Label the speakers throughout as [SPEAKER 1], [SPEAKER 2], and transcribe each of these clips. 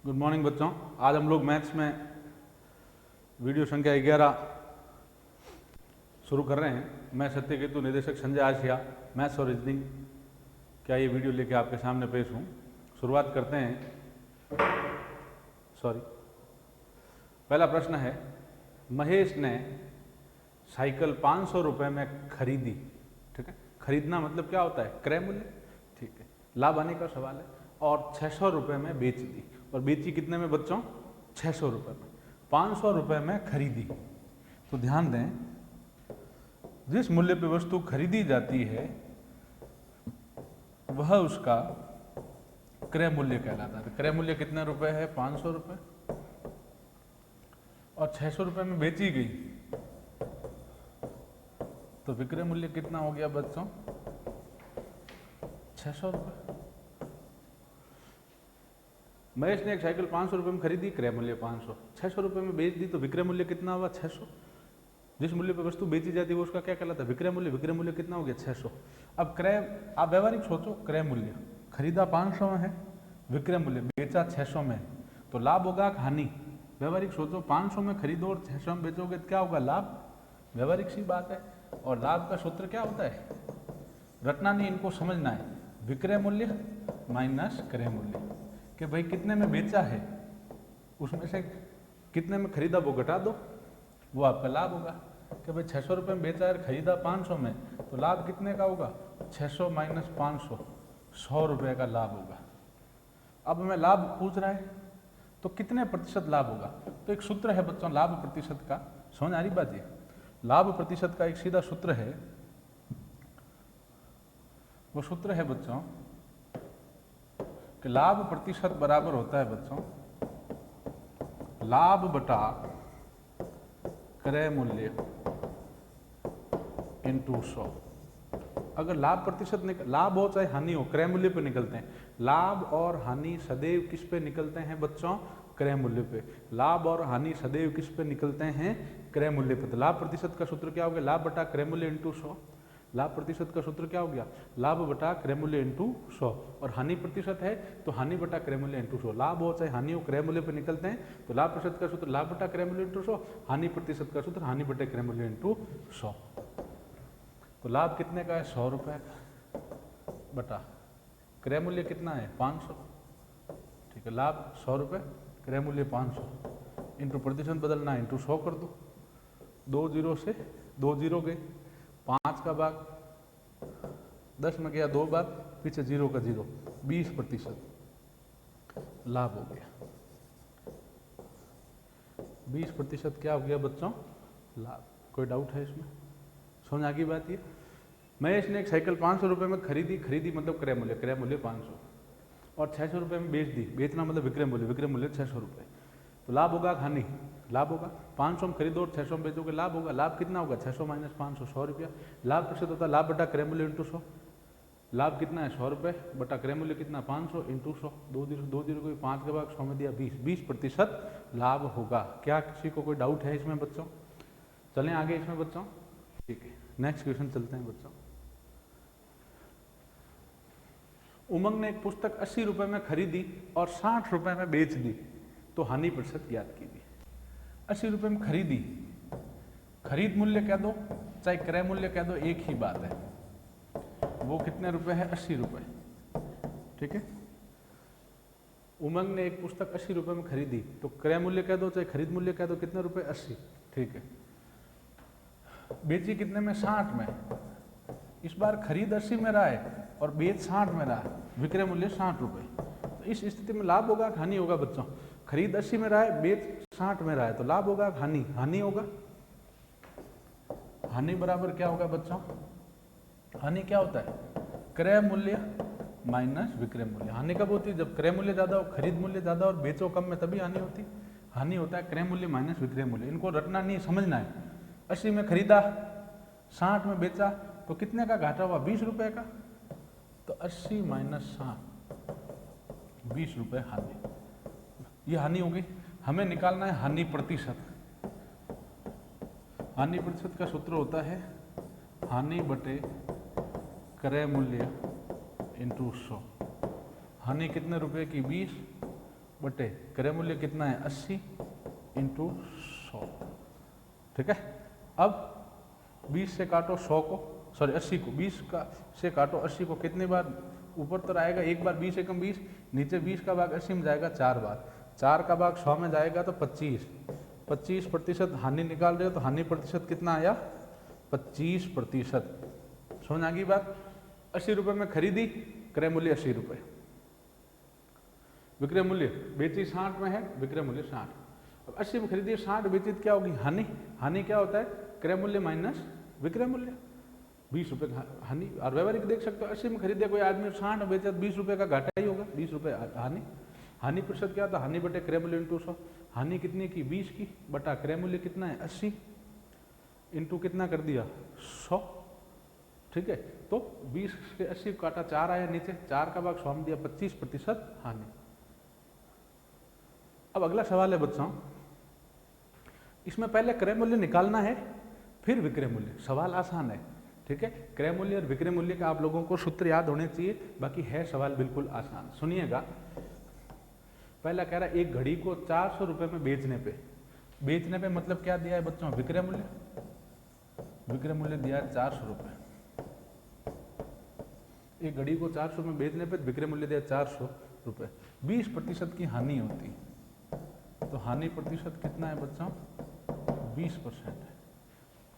[SPEAKER 1] Good morning बच्चों। आज हम लोग मैथ्स में वीडियो संख्या 11 शुरू कर रहे हैं। मैं सत्यकेतु, निदेशक संजय आशिया, मैथ्स और रीजनिंग क्या ये वीडियो लेके आपके सामने पेश हूँ। शुरुआत करते हैं। पहला प्रश्न है, महेश ने साइकिल 500 रुपये में खरीदी। ठीक है, खरीदना मतलब क्या होता है? क्रय मूल्य। ठीक है, लाभ आने का सवाल है। और 600 रुपये में बेच दी। और बेची कितने में बच्चों? 600 रुपये में। 500 रुपये में खरीदी। तो ध्यान दें, जिस मूल्य पे वस्तु खरीदी जाती है वह उसका क्रय मूल्य कहलाता है। क्रय मूल्य कितने रुपए है? 500 रुपये। और 600 रुपये में बेची गई तो विक्रय मूल्य कितना हो गया बच्चों? 600 रुपये। महेश ने एक साइकिल 500 रुपये में खरीदी, क्रय मूल्य 500। 600 रुपये में बेच दी तो विक्रय मूल्य कितना हुआ? 600। जिस मूल्य पर वस्तु बेची जाती है वो उसका क्या कहलाता है? विक्रय मूल्य। विक्रय मूल्य कितना हो गया? 600। अब क्रय, आप व्यवहारिक सोचो, क्रय मूल्य खरीदा 500 में है, विक्रय मूल्य बेचा 600 में, तो लाभ होगा कि हानि? व्यवहारिक सोचो, 500 में खरीदो और 600 में बेचोगे तो क्या होगा? लाभ। व्यवहारिक सी बात है। और लाभ का सूत्र क्या होता है? रटना नहीं, इनको समझना है। विक्रय मूल्य माइनस क्रय मूल्य। कि भाई कितने में बेचा है उसमें से कितने में खरीदा वो घटा दो, वो आपका लाभ होगा। कि भाई 600 रुपये में बेचा है, खरीदा 500 में, तो लाभ कितने का होगा? 600 माइनस 500, 100 रुपये का लाभ होगा। अब हमें लाभ पूछ रहा है तो कितने प्रतिशत लाभ होगा? तो एक सूत्र है बच्चों लाभ प्रतिशत का। समझ आ रही बात? ये लाभ प्रतिशत का एक सीधा सूत्र है। वो सूत्र है बच्चों कि लाभ प्रतिशत बराबर होता है बच्चों लाभ बटा क्रय मूल्य इंटू 100। अगर लाभ प्रतिशत लाभ हो चाहे हानि हो, क्रय मूल्य पे निकलते हैं। लाभ और हानि सदैव किस पे निकलते हैं बच्चों? क्रय मूल्य पे। लाभ और हानि सदैव किस पे निकलते हैं? क्रय मूल्य पे। तो लाभ प्रतिशत का सूत्र क्या हो गया? लाभ बटा क्रय मूल्य इंटू 100। लाभ प्रतिशत का सूत्र क्या हो गया? लाभ बटा क्रय मूल्य इंटू 100। और हानि प्रतिशत है तो हानि बटा क्रय मूल्य इंटू 100। लाभ हो चाहे हानि हो, क्रय मूल्य पर निकलते हैं। तो लाभ प्रतिशत का सूत्र लाभ बटा क्रय मूल्य इंटू 100, हानि प्रतिशत का सूत्र हानि बटे क्रय मूल्य इंटू 100। तो लाभ कितने का है? 100 रुपये का बटा क्रय मूल्य कितना है? 500। ठीक है, लाभ 100 रुपये, क्रय मूल्य 500, इंटू प्रतिशत बदलना इंटू 100 कर दो। 2 जीरो से 2 जीरो गए, 5 का भाग 10 में गया 2 बार, पीछे 0 का 0, 20% लाभ हो गया। 20% क्या हो गया बच्चों? लाभ। कोई डाउट है इसमें? समझ आ गई बात? ये महेश ने एक साइकिल 500 रुपये में खरीदी। खरीदी मतलब क्रय मूल्य, क्रय मूल्य 500, और 600 रुपये में बेच दी। बेचना मतलब विक्रय मूल्य, विक्रय मूल्य 600 रुपये। तो लाभ होगा हानि? लाभ होगा। 500 में खरीदो और 600 में बेचोगे, लाभ होगा। लाभ कितना होगा? 600 माइनस 500, 100 रुपया। लाभ प्रतिशत होता है लाभ बटा क्रय मूल्य इंटू 100। लाभ कितना है? 100 रुपये बटा क्रय मूल्य कितना? 500 इंटू 100। 2 जीरो को 5 के बाद 100 में दिया 20, 20% लाभ होगा। क्या किसी को कोई डाउट है इसमें बच्चों? चलें आगे इसमें बच्चों। ठीक है, नेक्स्ट क्वेश्चन चलते हैं बच्चों। उमंग ने एक पुस्तक 80 रुपये में खरीदी और 60 रुपये में बेच दी, तो हानि प्रतिशत ज्ञात कीजिए। 80 रुपये में खरीदी, खरीद मूल्य कह दो चाहे क्रय मूल्य कह दो, एक ही बात है। वो कितने रुपए है? 80 रुपये। ठीक है, उमंग ने एक पुस्तक 80 रुपये में खरीदी, तो क्रय मूल्य कह दो चाहे खरीद मूल्य कह दो, कितने रुपए? 80। ठीक है, बेची कितने में? 60 में। इस बार खरीद 80 में रहा है और बेच 60 में रहा है, विक्रय मूल्य 60 रुपये। तो इस स्थिति में लाभ होगा कि हानि होगा बच्चों? खरीद 80 में रहा है, बेच 60 में रहा है, तो लाभ होगा कि हानि? हानि होगा। हानि बराबर क्या होगा बच्चों? हानि क्या होता है? क्रय मूल्य माइनस विक्रय मूल्य। हानि कब होती है? जब क्रय मूल्य ज्यादा हो, खरीद मूल्य ज्यादा और बेचो कम में, तभी हानि होती। हानि होता है क्रय मूल्य माइनस विक्रय मूल्य। इनको रटना नहीं, समझना है। 80 में खरीदा, 60 में बेचा, तो कितने का घाटा हुआ? 20 रुपये का। तो 80 माइनस 60, 20 रुपये हानि। ये हानि होगी। हमें निकालना है हानि प्रतिशत। हानि प्रतिशत का सूत्र होता है हानि बटे क्रय मूल्य इंटू 100। हानि कितने रुपए की? 20, बटे क्रय मूल्य कितना है 80 इंटू 100। ठीक है, अब 20 से काटो 100 को, सॉरी 80 को, 20 का से काटो 80 को, कितने बार ऊपर तो आएगा एक बार, 20 एकम 20, नीचे 20 का भाग 80 में जाएगा 4 बार, 4 का भाग 100 में जाएगा तो 25% हानि निकाल रहे हो तो हानि प्रतिशत कितना आया 25%। समझ आ गई बात। 80 रुपये में खरीदी, क्रय मूल्य 80 रुपये, विक्रय मूल्य बेची 60 में है, विक्रय मूल्य 60। अब 80 में खरीदी 60 बेची तो क्या होगी हानि, हानि क्या होता है क्रय मूल्य माइनस विक्रय मूल्य, 20 रुपये का हानि। और व्यवहारिक देख सकते हो 80 में खरीदे कोई आदमी 60 बेचा 20 रुपये का घाटा ही होगा, 20 रुपये हानि। हानि प्रतिशत क्या था, हानि बटे क्रय मूल्य इंटू 100। हानि कितनी की 20 की, बटा क्रय मूल्य कितना है 80 इंटू कितना कर दिया 100। ठीक है, तो 20 से 80 काटा 4 आया नीचे, 4 का भाग 100 में दिया 25% हानि। अब अगला सवाल है बच्चों, इसमें पहले क्रय मूल्य निकालना है फिर विक्रय मूल्य। सवाल आसान है, ठीक है, क्रय मूल्य और विक्रय मूल्य का आप लोगों को सूत्र याद होने चाहिए, बाकी है सवाल बिल्कुल आसान। सुनिएगा, पहला कह रहा है एक घड़ी को 400 रुपये में बेचने पे मतलब क्या दिया है बच्चों विक्रय मूल्य, विक्रय मूल्य दिया है 400 रुपये। एक घड़ी को 400 में बेचने पे विक्रय मूल्य दिया 400 रुपये, 20% की हानि होती, तो हानि प्रतिशत कितना है बच्चों 20% है।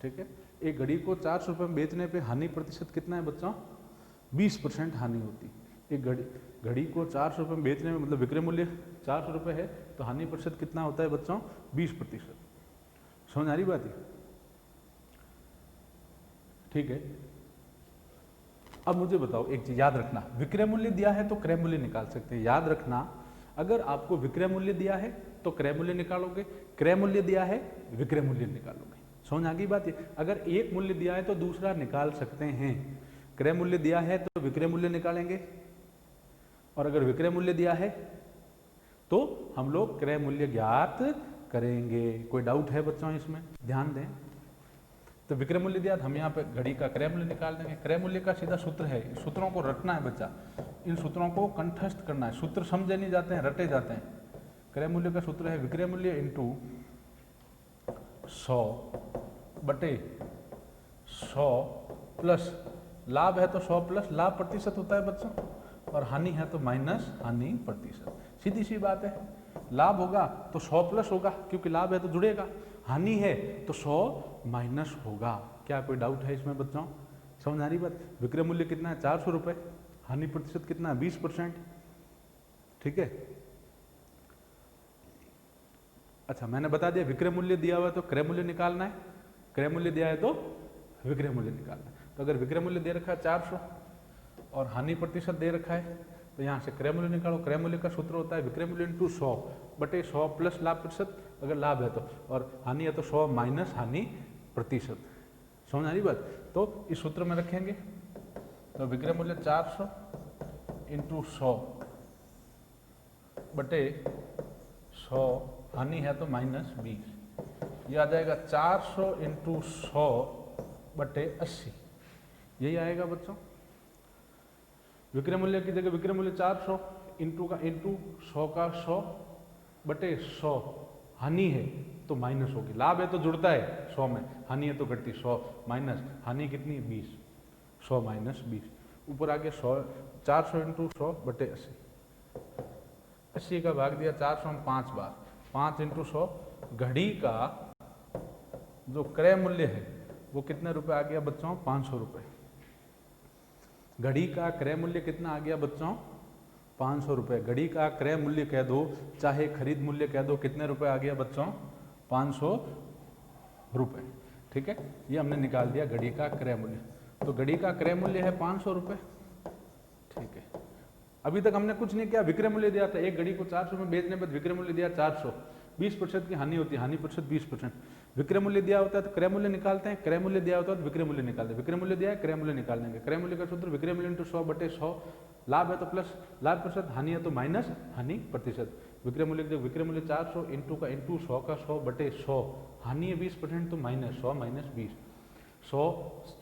[SPEAKER 1] ठीक है, एक घड़ी को 400 रुपये में बेचने पे हानि प्रतिशत कितना है बच्चों 20% हानि होती। एक घड़ी को 400 रुपये में बेचने में मतलब विक्रय मूल्य 400 रुपये है तो हानि प्रतिशत कितना होता है बच्चों 20%। समझ आ रही बात है। ठीक है, अब मुझे बताओ एक चीज याद रखना, विक्रय मूल्य दिया है तो क्रय मूल्य निकाल सकते हैं। याद रखना, अगर आपको विक्रय मूल्य दिया है तो क्रय मूल्य निकालोगे, क्रय मूल्य दिया है विक्रय मूल्य निकालोगे। समझ आ गई बात है। अगर एक मूल्य दिया है तो दूसरा निकाल सकते हैं, क्रय मूल्य दिया है तो विक्रय मूल्य निकालेंगे, और अगर विक्रय मूल्य दिया है तो हम लोग क्रय मूल्य ज्ञात करेंगे। कोई डाउट है बच्चों इसमें, ध्यान दें। तो विक्रय मूल्य दिया तो हम यहाँ पे घड़ी का क्रय मूल्य निकाल देंगे। क्रय मूल्य का सीधा सूत्र है, इस सूत्रों को रटना है बच्चा, इन सूत्रों को कंठस्थ करना है। सूत्र समझे नहीं जाते हैं, रटे जाते हैं। क्रय मूल्य का सूत्र है विक्रय मूल्य इंटू 100 बटे 100 प्लस लाभ है तो 100 प्लस लाभ प्रतिशत होता है बच्चों, और हानि है तो माइनस हानि प्रतिशत। सीधी सी बात है, लाभ होगा तो 100 प्लस होगा क्योंकि लाभ है तो जुड़ेगा, हानि है तो 100 माइनस होगा। क्या कोई डाउट है इसमें बच्चों? समझ आ रही बात। विक्रय मूल्य कितना है 400 रुपये, हानि प्रतिशत कितना है 20%। ठीक है, अच्छा मैंने बता दिया विक्रय मूल्य दिया हुआ है तो क्रय मूल्य निकालना है, क्रय मूल्य दिया है तो विक्रय मूल्य निकालना है। तो अगर विक्रय मूल्य दे रखा है 400 और हानि प्रतिशत दे रखा है तो यहाँ से क्रय मूल्य निकालो। क्रय मूल्य का सूत्र होता है विक्रय मूल्य इंटू 100 बटे 100 प्लस लाभ प्रतिशत, अगर लाभ है तो, और हानि है तो 100 माइनस हानि प्रतिशत। समझ आ रही बात। तो इस सूत्र में रखेंगे तो विक्रय मूल्य 400 इंटू 100 बटे 100, हानि है तो माइनस 20, ये आ जाएगा 400 इंटू 100 बटे 80, यही आएगा बच्चों। विक्रय मूल्य की जगह विक्रय मूल्य 400 इंटू का इंटू 100 का 100 बटे 100, हानि है तो माइनस होगी, लाभ है तो जुड़ता है 100 में, हानि है तो घटती 100 माइनस हानि कितनी 20, 100 माइनस 20, ऊपर आगे 100, 400 इंटू 100 बटे 80, 80 का भाग दिया 400 में 5 बार, 5 इंटू 100, घड़ी का जो क्रय मूल्य है वो कितने रुपए आ गया बच्चों 500 रुपये। घड़ी का क्रय मूल्य कितना आ गया बच्चों 500 रुपये। घड़ी का क्रय मूल्य कह दो चाहे खरीद मूल्य कह दो, कितने रुपए आ गया बच्चों 500 रुपये। ठीक है, ये हमने निकाल दिया घड़ी का क्रय मूल्य। तो घड़ी का क्रय मूल्य है 500 रुपये। ठीक है, अभी तक हमने कुछ नहीं किया, विक्रय मूल्य दिया था, एक घड़ी को 400 में बेचने पर विक्रय मूल्य दिया 400, 20% की हानि होती है, हानि प्रतिशत 20%। विक्रय मूल्य दिया होता है तो क्रय मूल्य निकालते हैं, क्रय मूल्य दिया होता है तो विक्रय मूल्य निकालते हैं, विक्रय मूल्य दिया है क्रय मूल्य निकाल देंगे। क्रय मूल्य का सूत्र विक्रय मूल्य इंटू 100 बटे 100, लाभ है तो प्लस लाभ प्रतिशत, हानि है तो माइनस हानि प्रतिशत। विक्रय मूल्य जो विक्रय मूल्य 400 इंटू का इंटू 100 का 100 बटे 100, हानि है 20% तो माइनस 100 माइनस 20, 100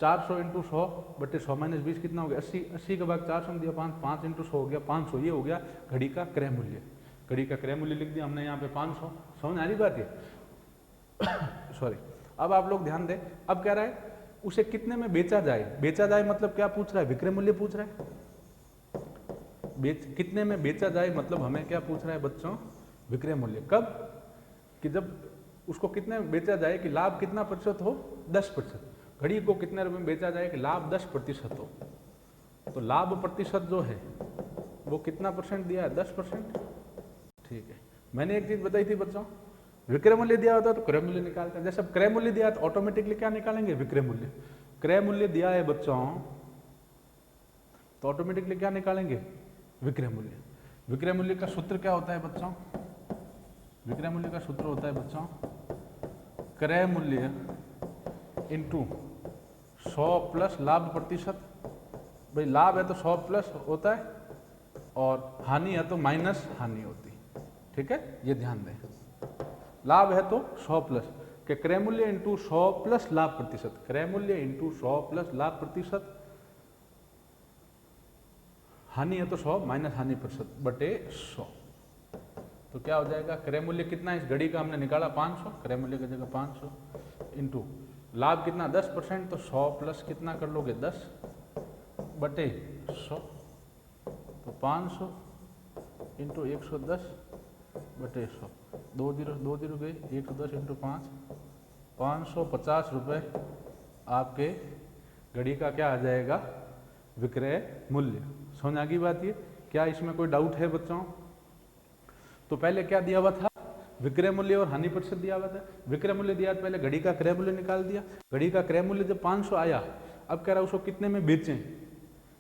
[SPEAKER 1] 400 इंटू 100 बटे 100 माइनस 20 कितना हो गया 80, 80 का भाग 400 में दिया 5, 5 इंटू 100 हो गया 500, ये हो गया घड़ी का क्रय मूल्य। घड़ी का क्रय मूल्य लिख दिया हमने यहाँ पे 500। समझ आ रही बात है? सॉरी। अब आप लोग ध्यान दें, अब कह रहा है उसे कितने में बेचा जाए। बेचा जाए मतलब क्या पूछ रहा है? विक्रय मूल्य पूछ रहा है। कितने में बेचा जाए मतलब हमें क्या पूछ रहा है बच्चों? विक्रय मूल्य। कब? कि जब उसको कितने में बेचा जाए कि लाभ कितना प्रतिशत हो? 10%। घड़ी को कितने रुपए में बेचा जाए कि लाभ 10% हो। तो लाभ प्रतिशत जो है वो कितना परसेंट दिया है? 10%। ठीक है। मैंने एक चीज बताई थी बच्चों, विक्रय मूल्य दिया होता है तो क्रय मूल्य निकालते हैं। जैसे क्रय मूल्य दिया तो ऑटोमेटिकली क्या निकालेंगे? विक्रय मूल्य। क्रय मूल्य दिया है बच्चों तो ऑटोमेटिकली क्या निकालेंगे? विक्रय मूल्य। विक्रय मूल्य का सूत्र क्या होता है बच्चों? विक्रय मूल्य का सूत्र होता है बच्चों क्रय मूल्य इंटू 100 प्लस लाभ प्रतिशत। भाई लाभ है तो 100 प्लस होता है और हानि है तो माइनस हानि होती है। ठीक है, ये ध्यान दें। लाभ है तो 100 प्लस के क्रय मूल्य इंटू 100 प्लस लाभ प्रतिशत। क्रय मूल्य इंटू 100 प्लस लाभ प्रतिशत। हानि है तो 100 माइनस हानि प्रतिशत बटे 100। तो क्या हो जाएगा? क्रय मूल्य कितना है इस घड़ी का हमने निकाला? 500। क्रय मूल्य की जगह 500 इंटू लाभ कितना? 10%। तो 100 प्लस कितना कर लोगे? 10 बटे 100। तो 500 इंटू 110 बटे 100। 2 जीरो गए, 110 इंटू 5, 550 रुपये आपके घड़ी का क्या आ जाएगा? विक्रय मूल्य। समझ आ गई बात? ये क्या इसमें कोई डाउट है बच्चों? तो पहले क्या दिया हुआ था? विक्रय मूल्य और हानि प्रतिशत दिया हुआ था। विक्रय मूल्य दिया तो पहले घड़ी का क्रय मूल्य निकाल दिया। घड़ी का क्रय मूल्य जब 500 आया, अब कह रहा है उसको कितने में बेचें।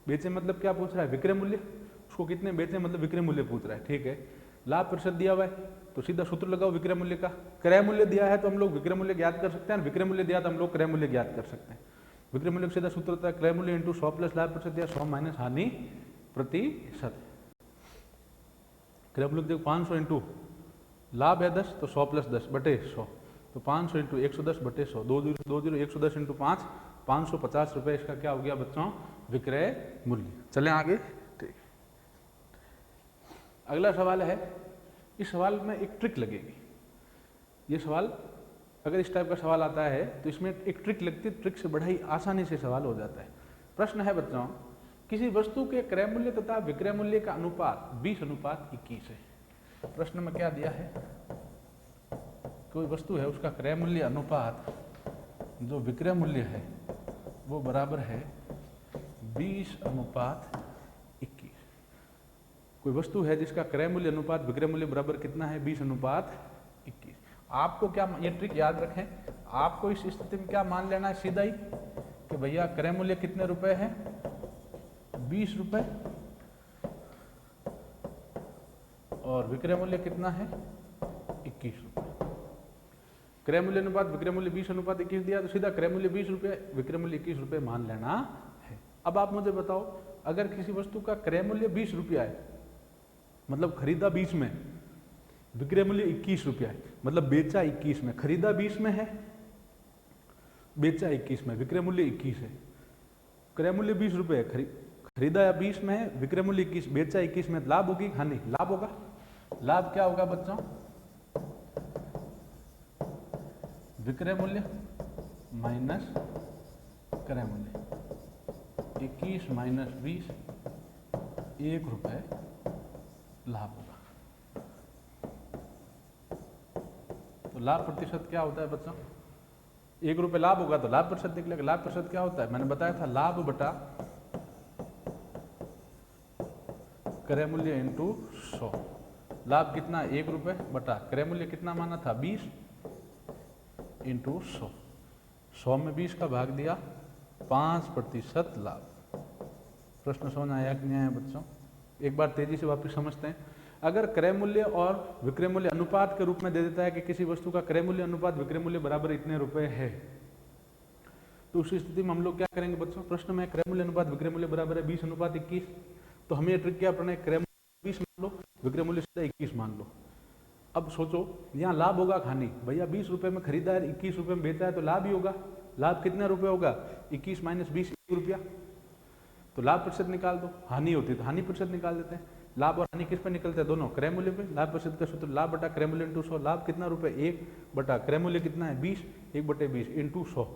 [SPEAKER 1] बेचें मतलब क्या पूछ रहा है? विक्रय मूल्य। उसको कितने बेचें मतलब विक्रय मूल्य पूछ रहा है। ठीक है, लाभ प्रतिशत दिया हुआ है तो सीधा सूत्र लगाओ विक्रय मूल्य का। क्रय मूल्य दिया है तो हम लोग विक्रय मूल्य ज्ञात कर सकते हैं, विक्रय मूल्य दिया तो हम लोग क्रय मूल्य ज्ञात कर सकते हैं। विक्रय मूल्य का सीधा सूत्र होता है क्रय मूल्य इंटू 100 प्लस लाभ प्रतिशत या 100 माइनस हानि प्रतिशत। क्रय मूल्य देखो 500 इंटू लाभ है 10 तो 100 प्लस 10 बटे 100। तो 500 इंटू 110 बटे 100। 2 110 इंटू 5, 550 रुपये इसका क्या हो गया बच्चों? विक्रय मूल्य। चले आगे। ठीक, अगला सवाल है। इस सवाल में एक ट्रिक लगेगी। ये सवाल अगर इस टाइप का सवाल आता है तो इसमें एक ट्रिक लगती है। ट्रिक से बड़ा ही आसानी से सवाल हो जाता है। प्रश्न है बच्चों, किसी वस्तु के क्रय मूल्य तथा विक्रय मूल्य का अनुपात 20:21 है। प्रश्न में क्या दिया है? कोई वस्तु है, उसका क्रय मूल्य अनुपात जो विक्रय मूल्य है वो बराबर है 20:21। कोई वस्तु है जिसका क्रय मूल्य अनुपात विक्रय मूल्य बराबर कितना है? 20:21। आपको क्या, ये ट्रिक याद रखें, आपको इस स्थिति में क्या मान लेना है सीधा ही कि भैया क्रय मूल्य कितने रुपए है? 20 रुपए और विक्रय मूल्य कितना है? 21 रुपए। क्रय मूल्य अनुपात विक्रय मूल्य 20:21 दिया तो सीधा क्रय मूल्य 20 रुपये, विक्रय मूल्य 21 रुपये मान लेना है। अब आप मुझे बताओ, अगर किसी वस्तु का क्रय मूल्य 20 रुपया है, मतलब खरीदा 20 में, विक्रय मूल्य 21 रुपया है, मतलब बेचा 21 में, खरीदा 20 में है, बेचा 21 में, विक्रय मूल्य 21 है। क्रय मूल्य 20 रुपये है, खरीदा 20 में है, विक्रय मूल्य 21, बेचा 21 में, लाभ होगी हानि? लाभ होगा। लाभ क्या होगा बच्चों? विक्रय मूल्य माइनस क्रय मूल्य। 21 माइनस 20, 1 रुपये लाभ होगा। तो लाभ प्रतिशत क्या होता है बच्चों? 1 रुपये लाभ होगा तो लाभ प्रतिशत निकलेगा। लाभ प्रतिशत क्या होता है? मैंने बताया था लाभ बटा क्रय मूल्य इंटू 100। लाभ कितना? 1 रुपये बटा क्रय मूल्य कितना माना था? 20 इंटू 100। 100 में 20 का भाग दिया, 5% लाभ। प्रश्न समझ आया कि नहीं आया बच्चों? एक बार तेजी से वापस समझते हैं। अगर क्रय मूल्य और विक्रय मूल्य अनुपात के रूप में दे देता है कि किसी वस्तु का क्रय मूल्य अनुपात विक्रय मूल्य बराबर इतने रुपए है, तो उस स्थिति में हम लोग क्या करेंगे बच्चों? प्रश्न में क्रय मूल्य अनुपात विक्रय मूल्य बराबर है 20:21, तो हमें ट्रिक क्या पढ़ना है? क्रय मूल्य 20 मान लो, विक्रय मूल्य सीधा 21 मान लो। अब सोचो, यहाँ लाभ होगा हानि? भैया 20 रुपये में खरीदा है, 21 रुपये में बेचा है, तो लाभ ही होगा। लाभ कितने रुपए होगा? 21 माइनस 20, 1 रुपया। तो लाभ प्रतिशत निकाल दो। हानि होती है तो हानि प्रतिशत निकाल देते हैं। लाभ और हानि किस पे निकलते हैं? दोनों क्रय मूल्य पे। लाभ प्रतिशत का सूत्र लाभ बटा क्रय मूल्य इंटू 100। लाभ कितना रुपए? 1 बटा क्रय मूल्य कितना है? 20, 1/20 इंटू 100।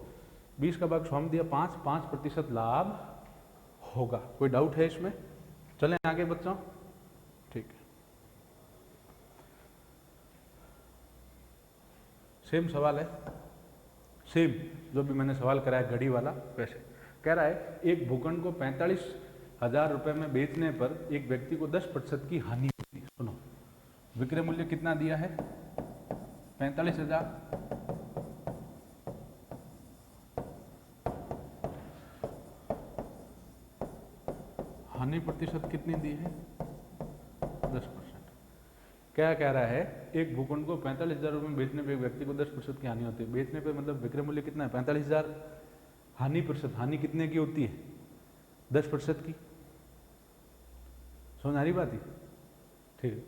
[SPEAKER 1] 20 का भाग 100 में दिया 5, 5% लाभ होगा। कोई डाउट है इसमें? चलें आगे बच्चों, ठीक है। सेम सवाल है, सेम जो भी मैंने सवाल कराया घड़ी वाला वैसे। कह रहा है एक भूखंड को 45,000 रुपए में बेचने पर एक व्यक्ति को 10% की हानि होती है। सुनो, विक्रय मूल्य कितना दिया है? 45,000। हानि प्रतिशत कितनी दी है? 10%। क्या कह रहा है? एक भूखंड को 45,000 रुपये में बेचने पर एक व्यक्ति को 10% की हानि होती है। बेचने पे मतलब विक्रय मूल्य कितना है? 45,000। हानि प्रतिशत, हानि कितने की होती है? 10% की। समझ आ रही बात ही? ठीक है।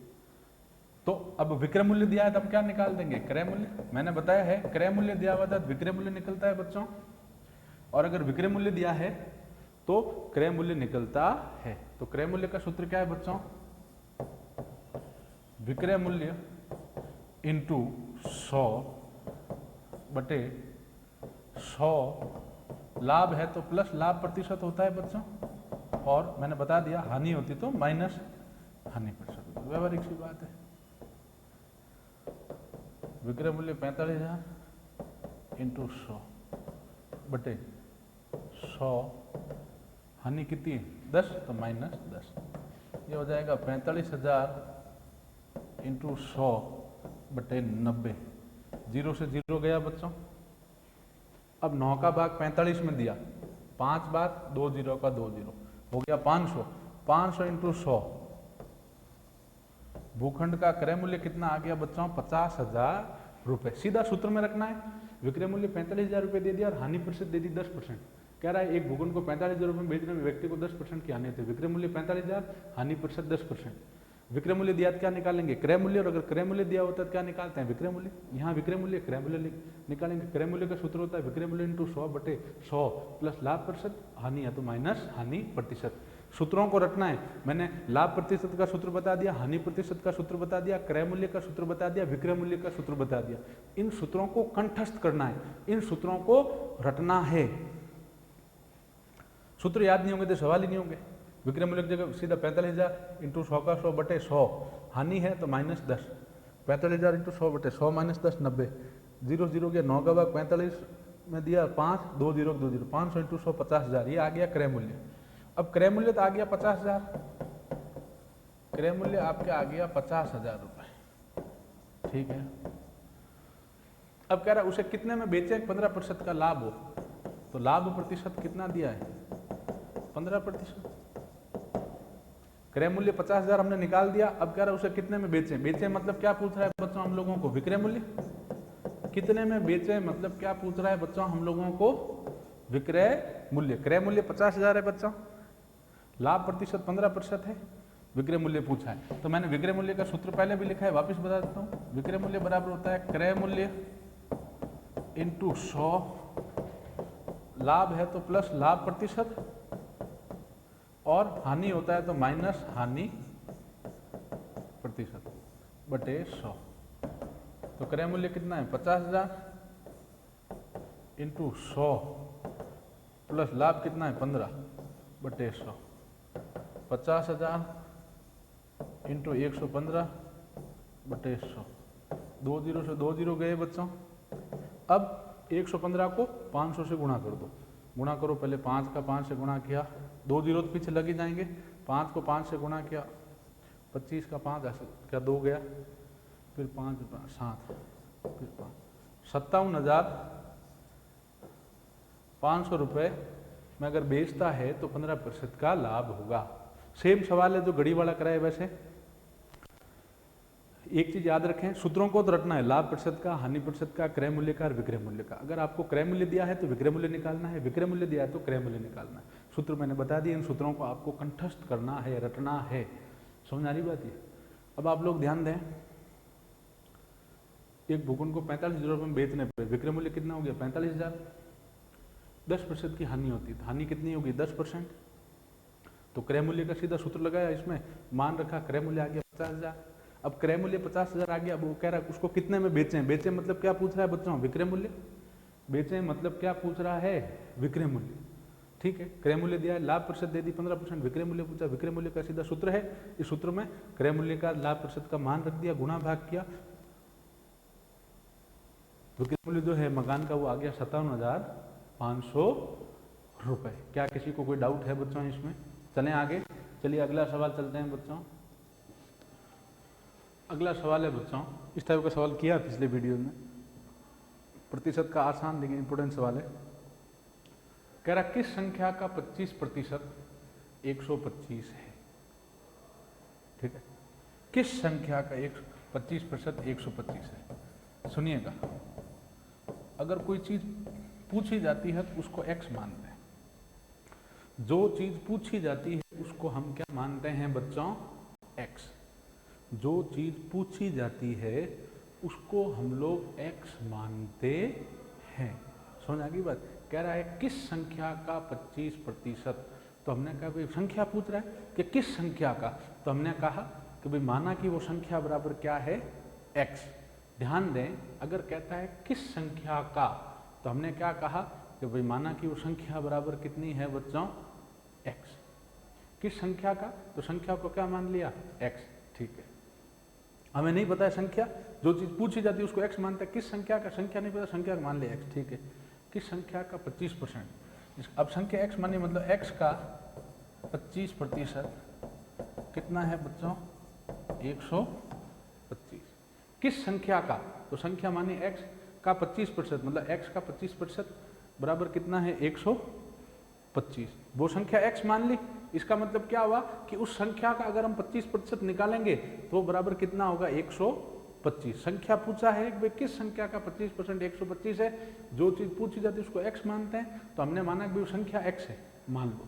[SPEAKER 1] तो अब विक्रय मूल्य दिया है तो हम क्या निकाल देंगे? क्रय मूल्य। मैंने बताया है क्रय मूल्य दिया हुआ था विक्रय मूल्य निकलता है बच्चों, और अगर विक्रय मूल्य दिया है तो क्रय मूल्य निकलता है। तो क्रय मूल्य का सूत्र क्या है बच्चों? विक्रय मूल्य इंटू 100 बटे 100। लाभ है तो प्लस लाभ प्रतिशत होता है बच्चों, और मैंने बता दिया हानि होती तो माइनस हानि प्रतिशत। व्यवहारिक सी बात है। विक्रय मूल्य 45,000 इंटू 100 बटे 100। हानि कितनी है? 10, तो माइनस 10। ये हो जाएगा 45,000 इंटू 100 बटे 90। 0 से 0 गया बच्चों। अब 9 का भाग 45 में दिया, 5 बार 2 0 का 2 0 हो गया 500। 500 इंटू 100। भूखंड का क्रय मूल्य कितना आ गया बच्चों? 50,000 रुपए। सीधा सूत्र में रखना है। विक्रय मूल्य 45,000 रुपए दे दिया और हानि प्रतिशत दे दी 10%। कह रहा है एक भूखंड को 45,000 रुपए में बेचने में व्यक्ति को 10% की हानि होती है। विक्रय मूल्य 45,000, हानि प्रतिशत 10%। विक्रय मूल्य दिया तो क्या निकालेंगे? क्रय मूल्य। और अगर क्रय मूल्य दिया होता है तो क्या निकालते हैं? विक्रय मूल्य। यहाँ विक्रय मूल्य, क्रय मूल्य निकालेंगे। क्रय मूल्य का सूत्र होता है विक्रय मूल्य इंटू 100 बटे 100 प्लस लाभ प्रतिशत, हानि है तो माइनस हानि प्रतिशत। सूत्रों को रखना है। मैंने लाभ प्रतिशत का सूत्र बता दिया, हानि प्रतिशत का सूत्र बता दिया, क्रय मूल्य का सूत्र बता दिया, विक्रय मूल्य का सूत्र बता दिया। इन सूत्रों को कंठस्थ करना है, इन सूत्रों को रटना है। सूत्र याद नहीं होंगे तो सवाल ही नहीं होंगे। विक्रय मूल्य की जगह सीधा 45,000 इंटू 100 का 100 बटे 100। हानि है तो माइनस 10। 45,000 इंटू 100 बटे 100 माइनस 10, 90। 0 0 गया। 9 का भाग 45 में दिया 5, 2 0 2 0। 500 इंटू 100 50,000। ये आ गया क्रय मूल्य। अब क्रय मूल्य तो आ गया 50,000। क्रय मूल्य आपके आ गया 50,000 रुपए, ठीक है। अब कह रहा है उसे कितने में बेचे 15% का लाभ हो, तो लाभ प्रतिशत कितना दिया है? 15%। क्रय मूल्य 50,000 हमने निकाल दिया। अब कह रहा है उसे कितने में बेचे? बेचे मतलब क्या पूछ रहा है बच्चों हम लोगों को? विक्रय मूल्य। कितने में बेचे मतलब क्या पूछ रहा है बच्चों हम लोगों को? विक्रय मूल्य। क्रय मूल्य 50,000 है बच्चों, लाभ प्रतिशत 15% है, विक्रय मूल्य पूछा है। तो मैंने विक्रय मूल्य का सूत्र पहले भी लिखा है, वापस बता देता हूँ। विक्रय मूल्य बराबर होता है क्रय मूल्य इंटू 100। लाभ है तो प्लस लाभ प्रतिशत, और हानि होता है तो माइनस हानि प्रतिशत बटे 100। तो क्रय मूल्य कितना है? 50,000 इंटू 100 प्लस लाभ कितना है? 15 बटे 100। 50,000 इंटू 115 बटे 100। 2 0 से 2 0 गए बच्चों। अब 115 को 500 से गुणा कर दो। गुणा करो, पहले 5 का 5 से गुणा किया, 2 0 तो पीछे लग ही जाएंगे। 5 को 5 से गुणा किया, 25 का 5 ऐसे क्या 2 गया, फिर 5 7, फिर 5, 57,500 रुपये में अगर बेचता है तो 15% का लाभ होगा। सेम सवाल है जो घड़ी वाला कराए। वैसे एक चीज याद रखें, सूत्रों को तो रटना है, लाभ प्रतिशत का, हानि प्रतिशत का, क्रय मूल्य का और विक्रय मूल्य का। अगर आपको क्रय मूल्य दिया है तो विक्रय मूल्य निकालना है, विक्रय मूल्य दिया है तो क्रय मूल्य निकालना है। सूत्र मैंने बता दिए, इन सूत्रों को आपको कंठस्थ करना है, रटना है। समझ आ रही बात है? अब आप लोग ध्यान दें, एक भूखंड को 45,000 रुपये में बेचने पर विक्रय मूल्य कितना हो गया? 45,000। 10% की हानि होती है, हानि कितनी होगी? 10%। तो क्रय मूल्य का सीधा सूत्र लगाया, इसमें मान रखा, क्रय मूल्य आ गया 50,000। अब क्रय मूल्य 50,000 आ गया, अब वो कह रहा है उसको कितने में बेचें। बेचें मतलब क्या पूछ रहा है बच्चों, विक्रय मूल्य। बेचें मतलब क्या पूछ रहा है, विक्रय मूल्य। ठीक है, क्रय मूल्य दिया है, लाभ प्रतिशत दे दी 15%, विक्रय मूल्य पूछा, विक्रय मूल्य का सीधा सूत्र है, इस सूत्र में क्रय मूल्य का लाभ प्रतिशत का मान रख दिया, गुणा भाग किया, विक्रय मूल्य जो है मकान का वो आ गया 57,500 रुपए। क्या किसी को कोई डाउट है बच्चों इसमें? चलें आगे, चलिए अगला सवाल चलते हैं बच्चों। अगला सवाल है बच्चों, इस टाइप का सवाल किया पिछले वीडियो में, प्रतिशत का आसान लेकिन इंपोर्टेंट सवाल है। कह रहा किस संख्या का 25% 125 है। ठीक है, किस संख्या का 25% 125 है। सुनिएगा, अगर कोई चीज पूछी जाती है तो उसको x मानते हैं। जो चीज पूछी जाती है उसको हम क्या मानते हैं बच्चों, x। जो चीज पूछी जाती है उसको हम लोग x मानते हैं। समझ आ गई बात? कह रहा है किस संख्या का 25%, तो हमने कहा भाई संख्या पूछ रहा है कि किस संख्या का, तो हमने कहा कि भाई माना कि वो संख्या बराबर क्या है, x। ध्यान दें, अगर कहता है किस संख्या का, तो हमने क्या कहा कि भाई माना कि वो संख्या बराबर कितनी है बच्चों, x। किस संख्या का, तो संख्या को क्या मान लिया, x। ठीक है, हमें नहीं पता है संख्या, जो चीज पूछी जाती है उसको x मानते हैं। किस संख्या का, संख्या नहीं पता, संख्या का मान लिया x। ठीक है, किस संख्या का 25%, अब संख्या x मानी मतलब x का 25% कितना है बच्चों, 125। किस संख्या का, तो संख्या मानी x का 25% मतलब x का 25% बराबर कितना है, 125। वो संख्या x मान ली, इसका मतलब क्या हुआ कि उस संख्या का अगर हम 25% निकालेंगे तो बराबर कितना होगा, 125। संख्या पूछा है कि भाई किस संख्या का 25% 125 है। जो चीज पूछी जाती है उसको x मानते हैं, तो हमने माना कि भाई संख्या x है, मान लो।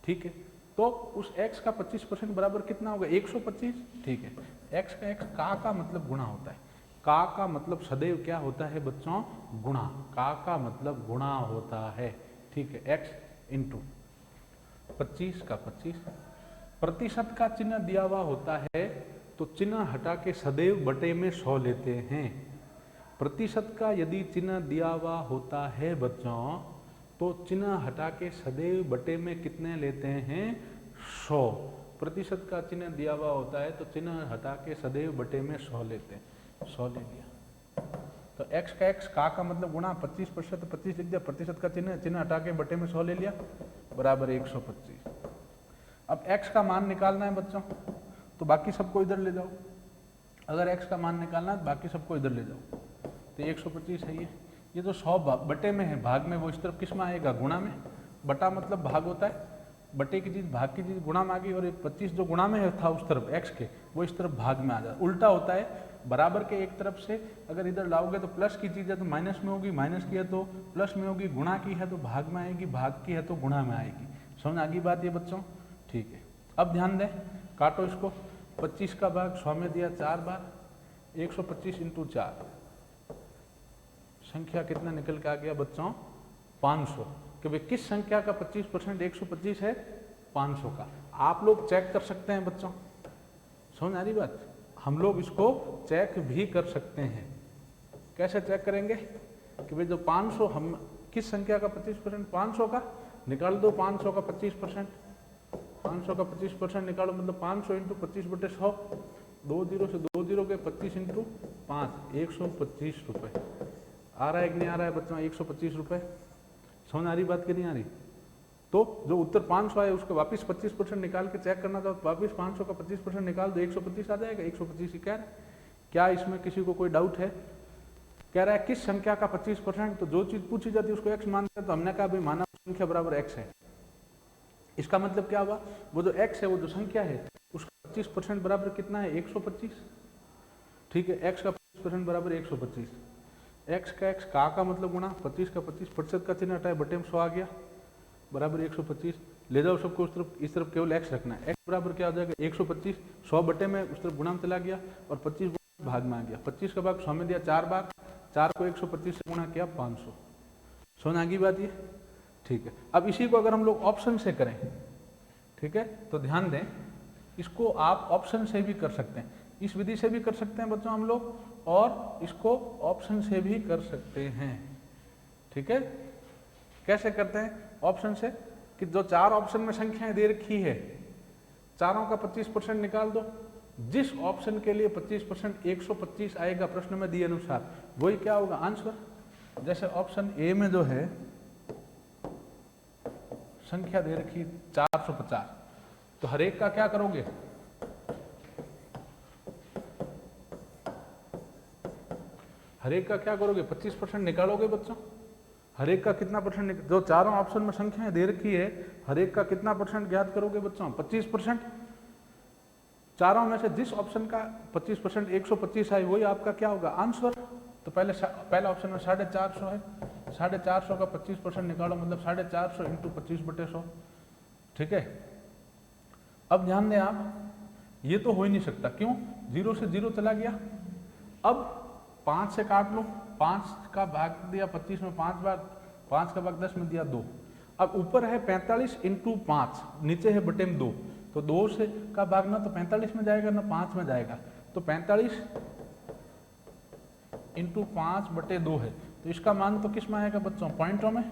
[SPEAKER 1] ठीक है, तो उस x का 25% बराबर कितना होगा, 125। ठीक है, x का x का मतलब गुणा होता है। का मतलब सदैव क्या होता है बच्चों, गुणा। का मतलब गुणा होता है। ठीक है, x इंटू 25 का 25। प्रतिशत का चिन्ह दिया हुआ होता है तो चिन्ह हटा के सदैव बटे में 100 लेते हैं। प्रतिशत का यदि चिन्ह दिया हुआ होता है बच्चों तो चिन्ह हटा के सदैव बटे में कितने लेते हैं, 100। प्रतिशत का चिन्ह दिया हुआ होता है तो चिन्ह हटा के सदैव बटे में 100 लेते हैं, 100 ले लिया। तो x का x का मतलब गुणा 25% 25 लिख दिया, प्रतिशत का चिन्ह हटा के बटे में 100 ले लिया, बराबर 125। अब x का मान निकालना है बच्चों, तो बाकी सबको इधर ले जाओ। अगर x का मान निकालना है तो बाकी सबको इधर ले जाओ, तो 125 है ये तो 100 बटे में है, भाग में वो इस तरफ किस में आएगा, गुणा में। बटा मतलब भाग होता है, बटे की चीज भाग की चीज गुणा में आ गई, और 25 जो गुणा में था उस तरफ x के, वो इस तरफ भाग में आ जाता। उल्टा होता है, बराबर के एक तरफ से अगर इधर लाओगे तो प्लस की चीज है तो माइनस में होगी, माइनस की है तो प्लस में होगी, गुणा की है तो भाग में आएगी, भाग की है तो गुणा में आएगी। समझ आ गई बात ये बच्चों? ठीक है, अब ध्यान दें, काटो इसको। 25 का भाग 100 में दिया 4 बार, 125 इंटू 4, संख्या कितना निकल के आ गया बच्चों, 500। कि भाई किस संख्या का 25% 125 है, 500 का। आप लोग चेक कर सकते हैं बच्चों, समझ आ रही बात? हम लोग इसको चेक भी कर सकते हैं। कैसे चेक करेंगे कि भाई जो 500, हम किस संख्या का 25%, 500 का निकाल दो। 500 का 25%, 500 का 25% निकालो, मतलब 500 इंटू 25/100, 2 जीरो से 2 जीरो के 25 इंटू 5, 125 रुपये। आ रहा है कि नहीं आ रहा है बच्चों, 125 रुपये? समझ आ रही बात कि नहीं आ रही? तो जो उत्तर 500 आए उसको वापस 25% निकाल के चेक करना था, तो वापस 500 का 25% निकाल दो, 125 आ जाएगा। 125 ही कह रहा है। क्या इसमें किसी को कोई डाउट है? कह रहा है किस संख्या का 25%, तो जो चीज पूछी जाती है उसको x मानते हैं, तो हमने कहा भाई माना संख्या बराबर x है। इसका मतलब क्या हुआ, वो जो x है, वो जो संख्या है, उसका 25% बराबर कितना है, 125। ठीक है, x का 25% बराबर 125। x का x का मतलब गुणा 25 का 25, प्रतिशत का चिन्ह हटाए, बटे में 100 आ गया, बराबर 125। ले जाओ सबको उस तरफ, इस तरफ केवल x रखना है। x बराबर क्या हो जाएगा, 125। 100 बटे में उस तरफ गुणा में चला गया और 25 भाग में आ गया। 25 का भाग 100 में दिया 4 बार, 4 को 125 से गुणा किया, 500। समझ आ गई बात ये? ठीक है, अब इसी को अगर हम लोग ऑप्शन से करें, ठीक है, तो ध्यान दें, इसको आप ऑप्शन से भी कर सकते हैं, इस विधि से भी कर सकते हैं बच्चों हम लोग, और इसको ऑप्शन से भी कर सकते हैं। ठीक है, कैसे करते हैं ऑप्शन से, कि जो चार ऑप्शन में संख्याएं दे रखी है, चारों का 25% निकाल दो, जिस ऑप्शन के लिए 25% 125 आएगा प्रश्न में दिए अनुसार, वही क्या होगा आंसर। जैसे ऑप्शन ए में जो है संख्या दे रखी 450, तो हर एक का क्या करोगे, हर एक का क्या करोगे 25% निकालोगे बच्चों। हर एक का कितना परसेंट, जो चारों ऑप्शन में संख्याएं दे रखी है, हर एक का कितना परसेंट ज्ञात करोगे बच्चों, 25%। चारों में से जिस ऑप्शन का 25% 125 है, वही आपका क्या होगा आंसर। तो पहला ऑप्शन में 450 है, 450 का 25% निकालो, मतलब 450 इंटू 25/100। ठीक है, अब ध्यान दें आप, ये तो हो ही नहीं सकता, क्यों, 0 से 0 चला गया। अब 5 से काट लो, 5 का भाग दिया 25 में 5 बार, 5 का भाग 10 में दिया 2। अब ऊपर है 45 इंटू 5, नीचे है बटे में 2, तो 2 से का भाग ना तो 45 में जाएगा ना 5 में जाएगा, तो 45 इंटू 5/2 है, तो इसका मान तो किस में आएगा बच्चों, पॉइंटों में।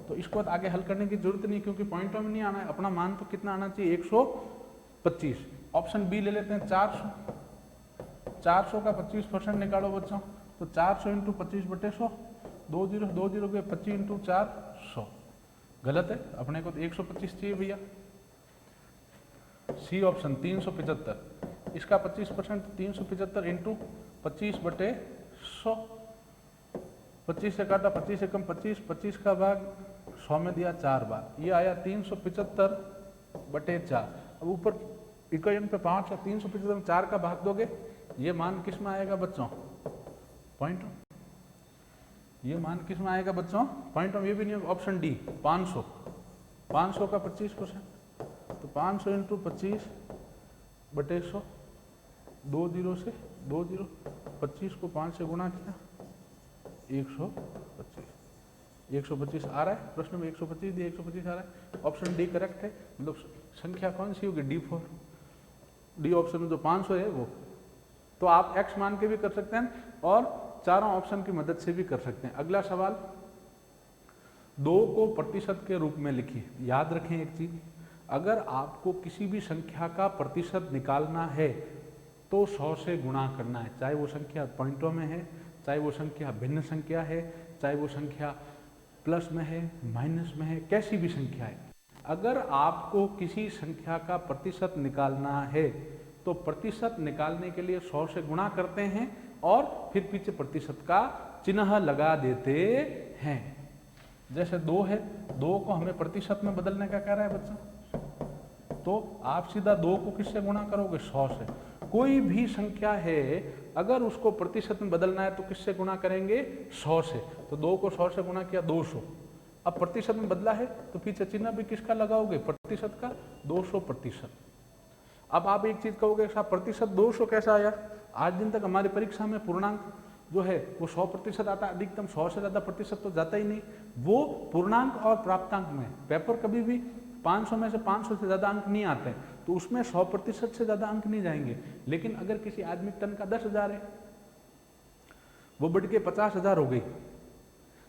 [SPEAKER 1] तो इसको आगे हल करने की जरूरत नहीं, क्योंकि पॉइंटों में नहीं आना है, अपना मान तो कितना आना चाहिए 125। ऑप्शन बी ले लेते हैं 400, 400 का 25% निकालो बच्चों, तो 400 इंटू 25/100, 2 0 2 0 के 25 इंटू 400, गलत है, अपने को तो 125 चाहिए भैया। सी ऑप्शन 375, इसका 25% 375 इंटू 25/100, 25 से काटा 25 से कम 25, 25 का भाग 100 में दिया 4 बार, ये आया 375/4। अब ऊपर इक्वेशन पे 5 है, 375 में 4 का भाग दोगे, ये मान किस में आएगा बच्चों, पॉइंट। ये मान किस में आएगा बच्चों, पॉइंट। ये भी नहीं, ऑप्शन डी 500, 500 का 25%, तो 500 इंटू 25/100, 2 0 से 2 0, 25 को 5 से गुणा किया 125, 125 आ रहा है प्रश्न में, 125 दिया 125 आ रहा है, ऑप्शन डी करेक्ट है। मतलब संख्या कौन सी होगी, D4, डी ऑप्शन में जो 500 है वो। तो आप x मान के भी कर सकते हैं और चारों ऑप्शन की मदद से भी कर सकते हैं। अगला सवाल, 2 को प्रतिशत के रूप में लिखिए। याद रखें एक चीज, अगर आपको किसी भी संख्या का प्रतिशत निकालना है तो 100 से गुणा करना है, चाहे वो संख्या पॉइंटों में है, चाहे वो संख्या भिन्न संख्या है, चाहे वो संख्या प्लस में है, माइनस में है, कैसी भी संख्या है। अगर आपको किसी संख्या का प्रतिशत निकालना है तो प्रतिशत निकालने के लिए 100 से गुणा करते हैं और फिर पीछे प्रतिशत का चिन्ह लगा देते हैं। जैसे 2 है, 2 को हमें प्रतिशत में बदलने का कह रहा है बच्चा, तो आप सीधा 2 को किससे गुणा करोगे, 100 से। कोई भी संख्या है अगर उसको प्रतिशत में बदलना है तो किससे गुणा करेंगे, 100 से। तो 2 को 100 से गुणा किया 200। अब प्रतिशत में बदला है तो पीछे चिन्ह भी किसका लगाओगे, प्रतिशत का, 200%। अब आप एक चीज कहोगे साहब प्रतिशत 200 कैसा आया, आज दिन तक हमारी परीक्षा में पूर्णांक जो है वो 100% आता है, अधिकतम 100 से ज्यादा प्रतिशत तो जाता ही नहीं। वो पूर्णांक और प्राप्तांक में पेपर कभी भी 500 में से 500 से ज्यादा अंक नहीं आते, तो उसमें 100% से ज्यादा अंक नहीं जाएंगे। लेकिन अगर किसी आदमी टन का 10,000 है, वो बढ़ के 50,000 हो गई,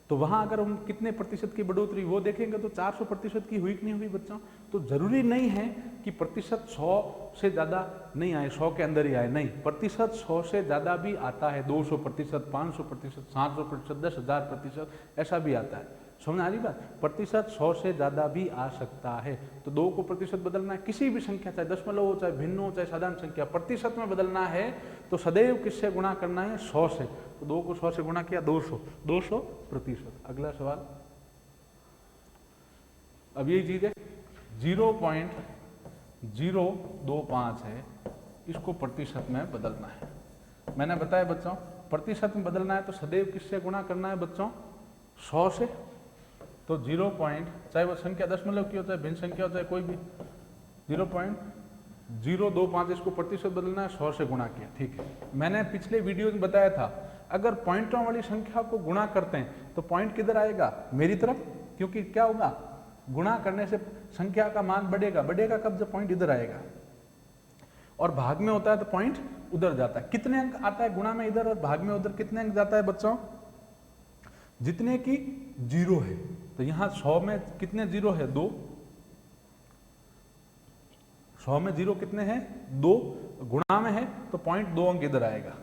[SPEAKER 1] तो वहां अगर हम कितने प्रतिशत की बढ़ोतरी वो देखेंगे तो 400% की हुई कि नहीं हुई बच्चों। तो जरूरी नहीं है कि प्रतिशत 100 से ज्यादा नहीं आए, 100 के अंदर ही आए, नहीं, प्रतिशत 100 से ज्यादा भी आता है, 200%, 500%, 700%, 10,000%, ऐसा भी आता है। समझ आ रही बात, प्रतिशत 100 से ज्यादा भी आ सकता है। तो 2 को प्रतिशत बदलना है, किसी भी संख्या, चाहे दशमलव हो, चाहे भिन्न हो, चाहे साधारण संख्या, प्रतिशत में बदलना है तो सदैव किससे गुणा करना है, 100 से। तो 2 को 100 से गुणा किया 200%। अगला सवाल, अब यही चीज है, 0.025 है, इसको प्रतिशत में बदलना है। मैंने बताया बच्चों, प्रतिशत में बदलना है तो सदैव किससे गुणा करना है बच्चों, 100 से। तो 0. चाहे वो संख्या दशमलव की हो, चाहे भिन्न संख्या हो, चाहे कोई भी, 0.025 इसको प्रतिशत बदलना है, 100 से गुणा किया, ठीक है। मैंने पिछले वीडियो में बताया था, अगर पॉइंटों वाली संख्या को गुणा करते हैं तो पॉइंट किधर आएगा, मेरी तरफ, क्योंकि क्या होगा, गुणा करने से संख्या का मान बढ़ेगा, बढ़ेगा कब? जब पॉइंट इधर आएगा, और भाग में होता है तो पॉइंट उधर जाता है। कितने अंक आता है गुणा में इधर और भाग में उधर? कितने अंक जाता है बच्चों? जितने की जीरो है। तो यहां 100 में कितने जीरो है? 2। 100 में जीरो कितने हैं? 2। गुणा में है तो पॉइंट 2 अंक इधर आएगा,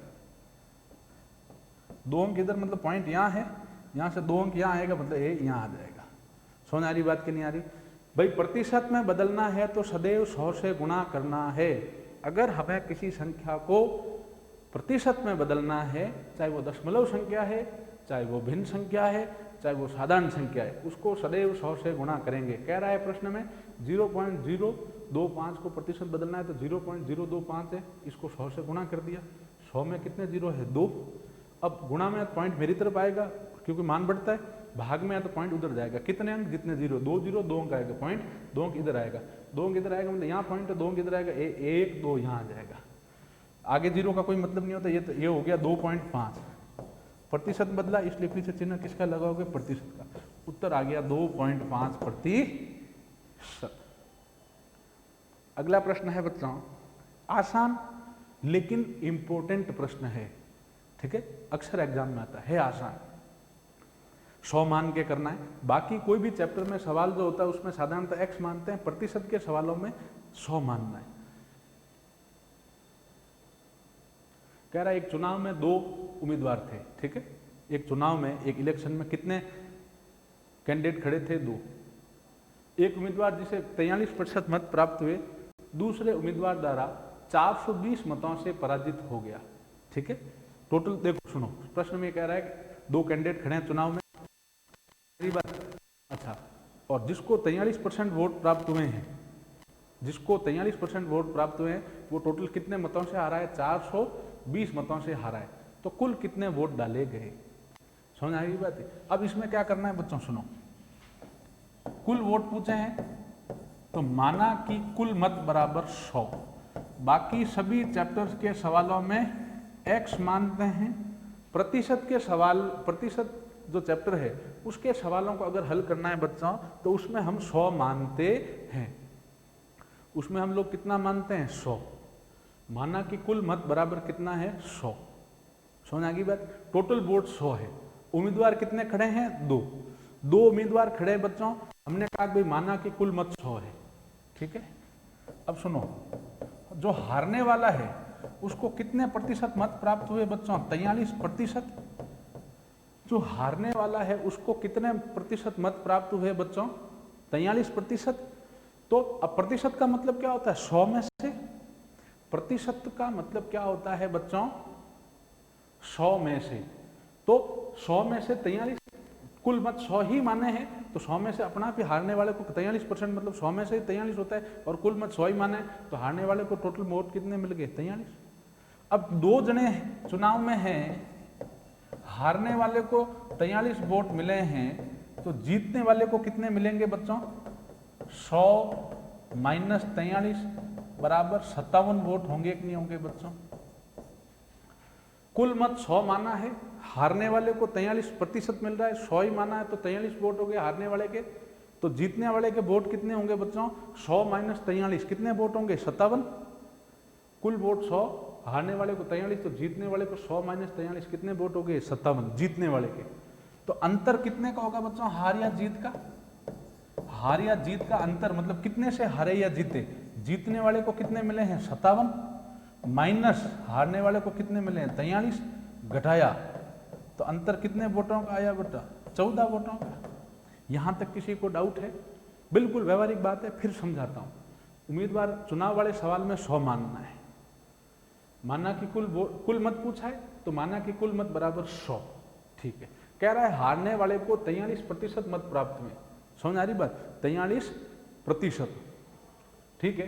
[SPEAKER 1] 2 अंक इधर, मतलब पॉइंट यहां है, यहां से 2 अंक यहां आएगा, मतलब ये यहां आ जाएगा। समझ आ रही बात कि नहीं आ रही? भाई प्रतिशत में बदलना है तो सदैव 100 से गुणा करना है। अगर हमें किसी संख्या को प्रतिशत में बदलना है, चाहे वो दशमलव संख्या है, चाहे वो भिन्न संख्या है, चाहे वो साधारण संख्या है, उसको सदैव 100 से गुणा करेंगे। कह रहा है प्रश्न में 0.025 को प्रतिशत बदलना है तो 0.025 है, इसको 100 से गुणा कर दिया। 100 में कितने जीरो है? 2। अब गुणा में पॉइंट मेरी तरफ आएगा क्योंकि मान बढ़ता है, भाग में है तो पॉइंट उधर जाएगा। कितने अंक? जितने जीरो, 2 जीरो, 2 अंक आएगा, पॉइंट 2 अंक इधर आएगा, 2 अंक इधर आएगा, मतलब यहाँ पॉइंट 2 अंक इधर आएगा, 1 2 यहाँ आ जाएगा। आगे जीरो का कोई मतलब नहीं होता। ये हो गया 2.5। प्रतिशत बदला, इसलिए पीछे चिन्ह किसका लगाओगे? प्रतिशत का। उत्तर आ गया 2.5 प्रतिशत। अगला प्रश्न है बच्चों, आसान लेकिन इंपॉर्टेंट प्रश्न है, ठीक है, अक्सर एग्जाम में आता है आसान। 100 मान के करना है। बाकी कोई भी चैप्टर में सवाल जो होता है उसमें साधारणतः x मानते हैं, प्रतिशत के सवालों में 100 मानना है। कह रहा है एक चुनाव में 2 उम्मीदवार थे, ठीक है, एक चुनाव में, एक इलेक्शन में कितने कैंडिडेट खड़े थे? 2। एक उम्मीदवार जिसे 43% मत प्राप्त हुए, दूसरे उम्मीदवार द्वारा 420 मतों से पराजित हो गया, ठीक है। टोटल देखो, सुनो, प्रश्न में कह रहा है 2 कैंडिडेट खड़े हैं चुनाव में, अच्छा, और जिसको 43% वोट प्राप्त हुए हैं, जिसको 43% वोट प्राप्त हुए हैं, वो टोटल कितने मतों से हारा है? 420 मतों से हारा है। तो कुल कितने वोट डाले गए? समझ आ गई बात है? अब इसमें क्या करना है बच्चों, सुनो, कुल वोट पूछे हैं तो माना कि कुल मत बराबर 100। बाकी सभी चैप्टर्स के सवालों में x मानते हैं। प्रतिशत के सवाल, प्रतिशत जो चैप्टर है उसके सवालों को अगर हल करना है बच्चों तो उसमें हम 100 मानते हैं। उसमें हम लोग कितना मानते हैं? 100। माना कि कुल मत बराबर कितना है? 100। समझ आ गई बात? टोटल वोट 100 है। उम्मीदवार कितने खड़े हैं? 2 उम्मीदवार खड़े हैं बच्चों। हमने कहा भाई माना कि कुल मत 100 है, ठीक है। अब सुनो, जो हारने वाला है उसको कितने प्रतिशत मत प्राप्त हुए बच्चों? 43%। जो हारने वाला है उसको कितने प्रतिशत मत प्राप्त हुए बच्चों? 43%। तो अब प्रतिशत का मतलब क्या होता है? 100 में से। प्रतिशत का मतलब क्या होता है बच्चों? 100 में से। तो 100 में से 43, कुल मत 100 ही माने हैं तो 100 में से अपना भी हारने वाले को 43%, मतलब 100 में से 43 होता है, और कुल मत 100 ही माने तो हारने वाले को टोटल वोट कितने मिल गए? 43। अब 2 जने चुनाव में हैं, हारने वाले को 43 वोट मिले हैं, तो जीतने वाले को कितने मिलेंगे बच्चों? 100 माइनस 43 बराबर 57 वोट होंगे कि नहीं होंगे बच्चों? कुल मत 100 माना है, हारने वाले को 43% मिल रहा है, 100 ही माना है तो 43 वोट हो गए हारने वाले के, तो जीतने वाले के वोट कितने होंगे बच्चों? 100 माइनस 43 कितने वोट होंगे? 57। कुल वोट 100, हारने वाले को 43, तो जीतने वाले को 100 माइनस 43 कितने वोट हो गए? 57 जीतने वाले के। तो अंतर कितने का होगा बच्चों? हार या जीत का? हार या जीत का अंतर मतलब कितने से हारे या जीते? जीतने वाले को कितने मिले हैं? 57 माइनस हारने वाले को कितने मिले हैं? 43 घटाया, तो अंतर कितने वोटों का आया बेटा? 14 वोटों का। यहां तक किसी को डाउट है? बिल्कुल व्यवहारिक बात है, फिर समझाता हूं। उम्मीदवार चुनाव वाले सवाल में 100 मानना है। माना कि कुल मत पूछा है तो माना कि कुल मत बराबर 100, ठीक है। कह रहा है हारने वाले को 43% मत प्राप्त हुए। समझ आ रही बात? 43%, ठीक है।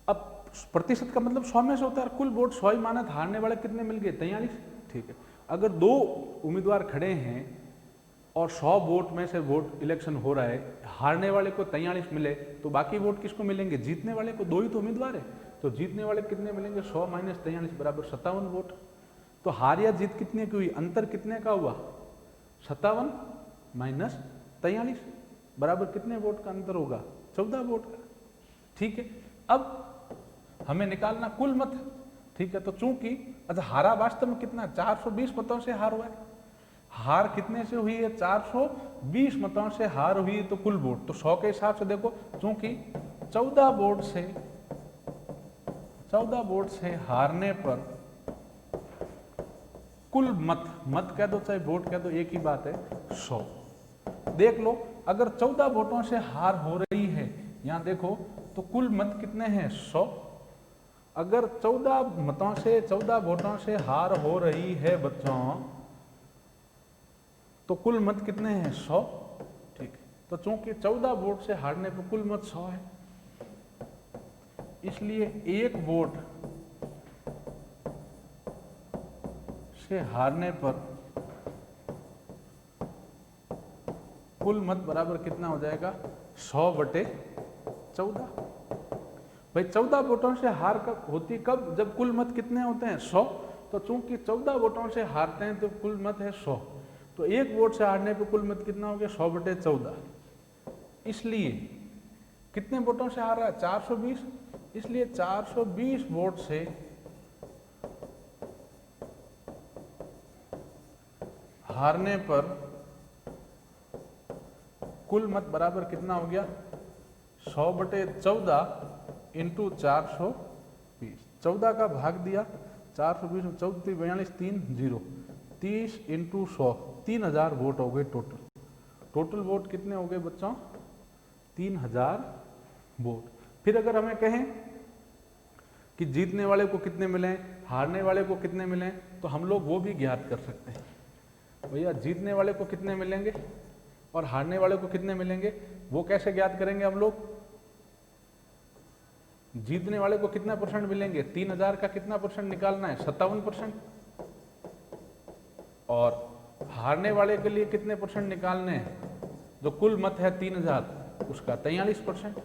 [SPEAKER 1] अब प्रतिशत का मतलब 100 में से होता है, कुल वोट 100 ही माना, हारने वाले कितने मिल गए? 43, ठीक है। अगर 2 उम्मीदवार खड़े हैं और 100 वोट में से वोट इलेक्शन हो रहा है, हारने वाले को 43 मिले, तो बाकी वोट किसको मिलेंगे? जीतने वाले को। 2 ही तो उम्मीदवार है, तो जीतने वाले कितने मिलेंगे? 100 माइनस 43 बराबर 57 वोट। तो हार या जीत कितने की हुई? अंतर कितने का हुआ? 57 माइनस 43। बराबर कितने वोट का अंतर होगा? 14 वोट का। ठीक है, अब हमें निकालना कुल मत। ठीक है, तो चूंकि अच्छा हारा वास्तव में कितना, 420 मतों से हार हुआ है। हार कितने से हुई है? 420 मतों से हार हुई है, तो कुल वोट तो 100 के हिसाब से देखो, चूंकि 14 वोट से हारने पर कुल मत कह दो चाहे वोट कह दो, एक ही बात है, 100। देख लो, अगर 14 वोटों से हार हो रही है, यहां देखो तो कुल मत कितने हैं? 100। अगर 14 वोटों से हार हो रही है बच्चों, तो कुल मत कितने हैं? 100। ठीक है, तो चूंकि 14 वोट से हारने पर कुल मत 100 है, इसलिए एक वोट से हारने पर कुल मत बराबर कितना हो जाएगा? 100/14। भाई 14 वोटों से हार कब होती, कब? जब कुल मत कितने होते हैं? 100। तो चूंकि 14 वोटों से हारते हैं तो कुल मत है 100, तो एक वोट से हारने पे कुल मत कितना हो गया? 100/14। इसलिए कितने वोटों से हार रहा है? 420। इसलिए 420 वोट से हारने पर कुल मत बराबर कितना हो गया? 100/14 इंटू 420। 14 का भाग दिया 420 में, 14 42 3 0 30 इंटू 100, 3000 वोट हो गए टोटल वोट कितने हो गए बच्चों? 3000 वोट। फिर अगर हमें कहें कि जीतने वाले को कितने मिले, हारने वाले को कितने मिले, तो हम लोग वो भी ज्ञात कर सकते हैं। भैया जीतने वाले को कितने मिलेंगे और हारने वाले को कितने मिलेंगे, वो कैसे ज्ञात करेंगे हम लोग? जीतने वाले को कितना परसेंट मिलेंगे? 3000 का कितना परसेंट निकालना है? 57%। और हारने वाले के लिए कितने परसेंट निकालने हैं? जो कुल मत है 3000, उसका 43%।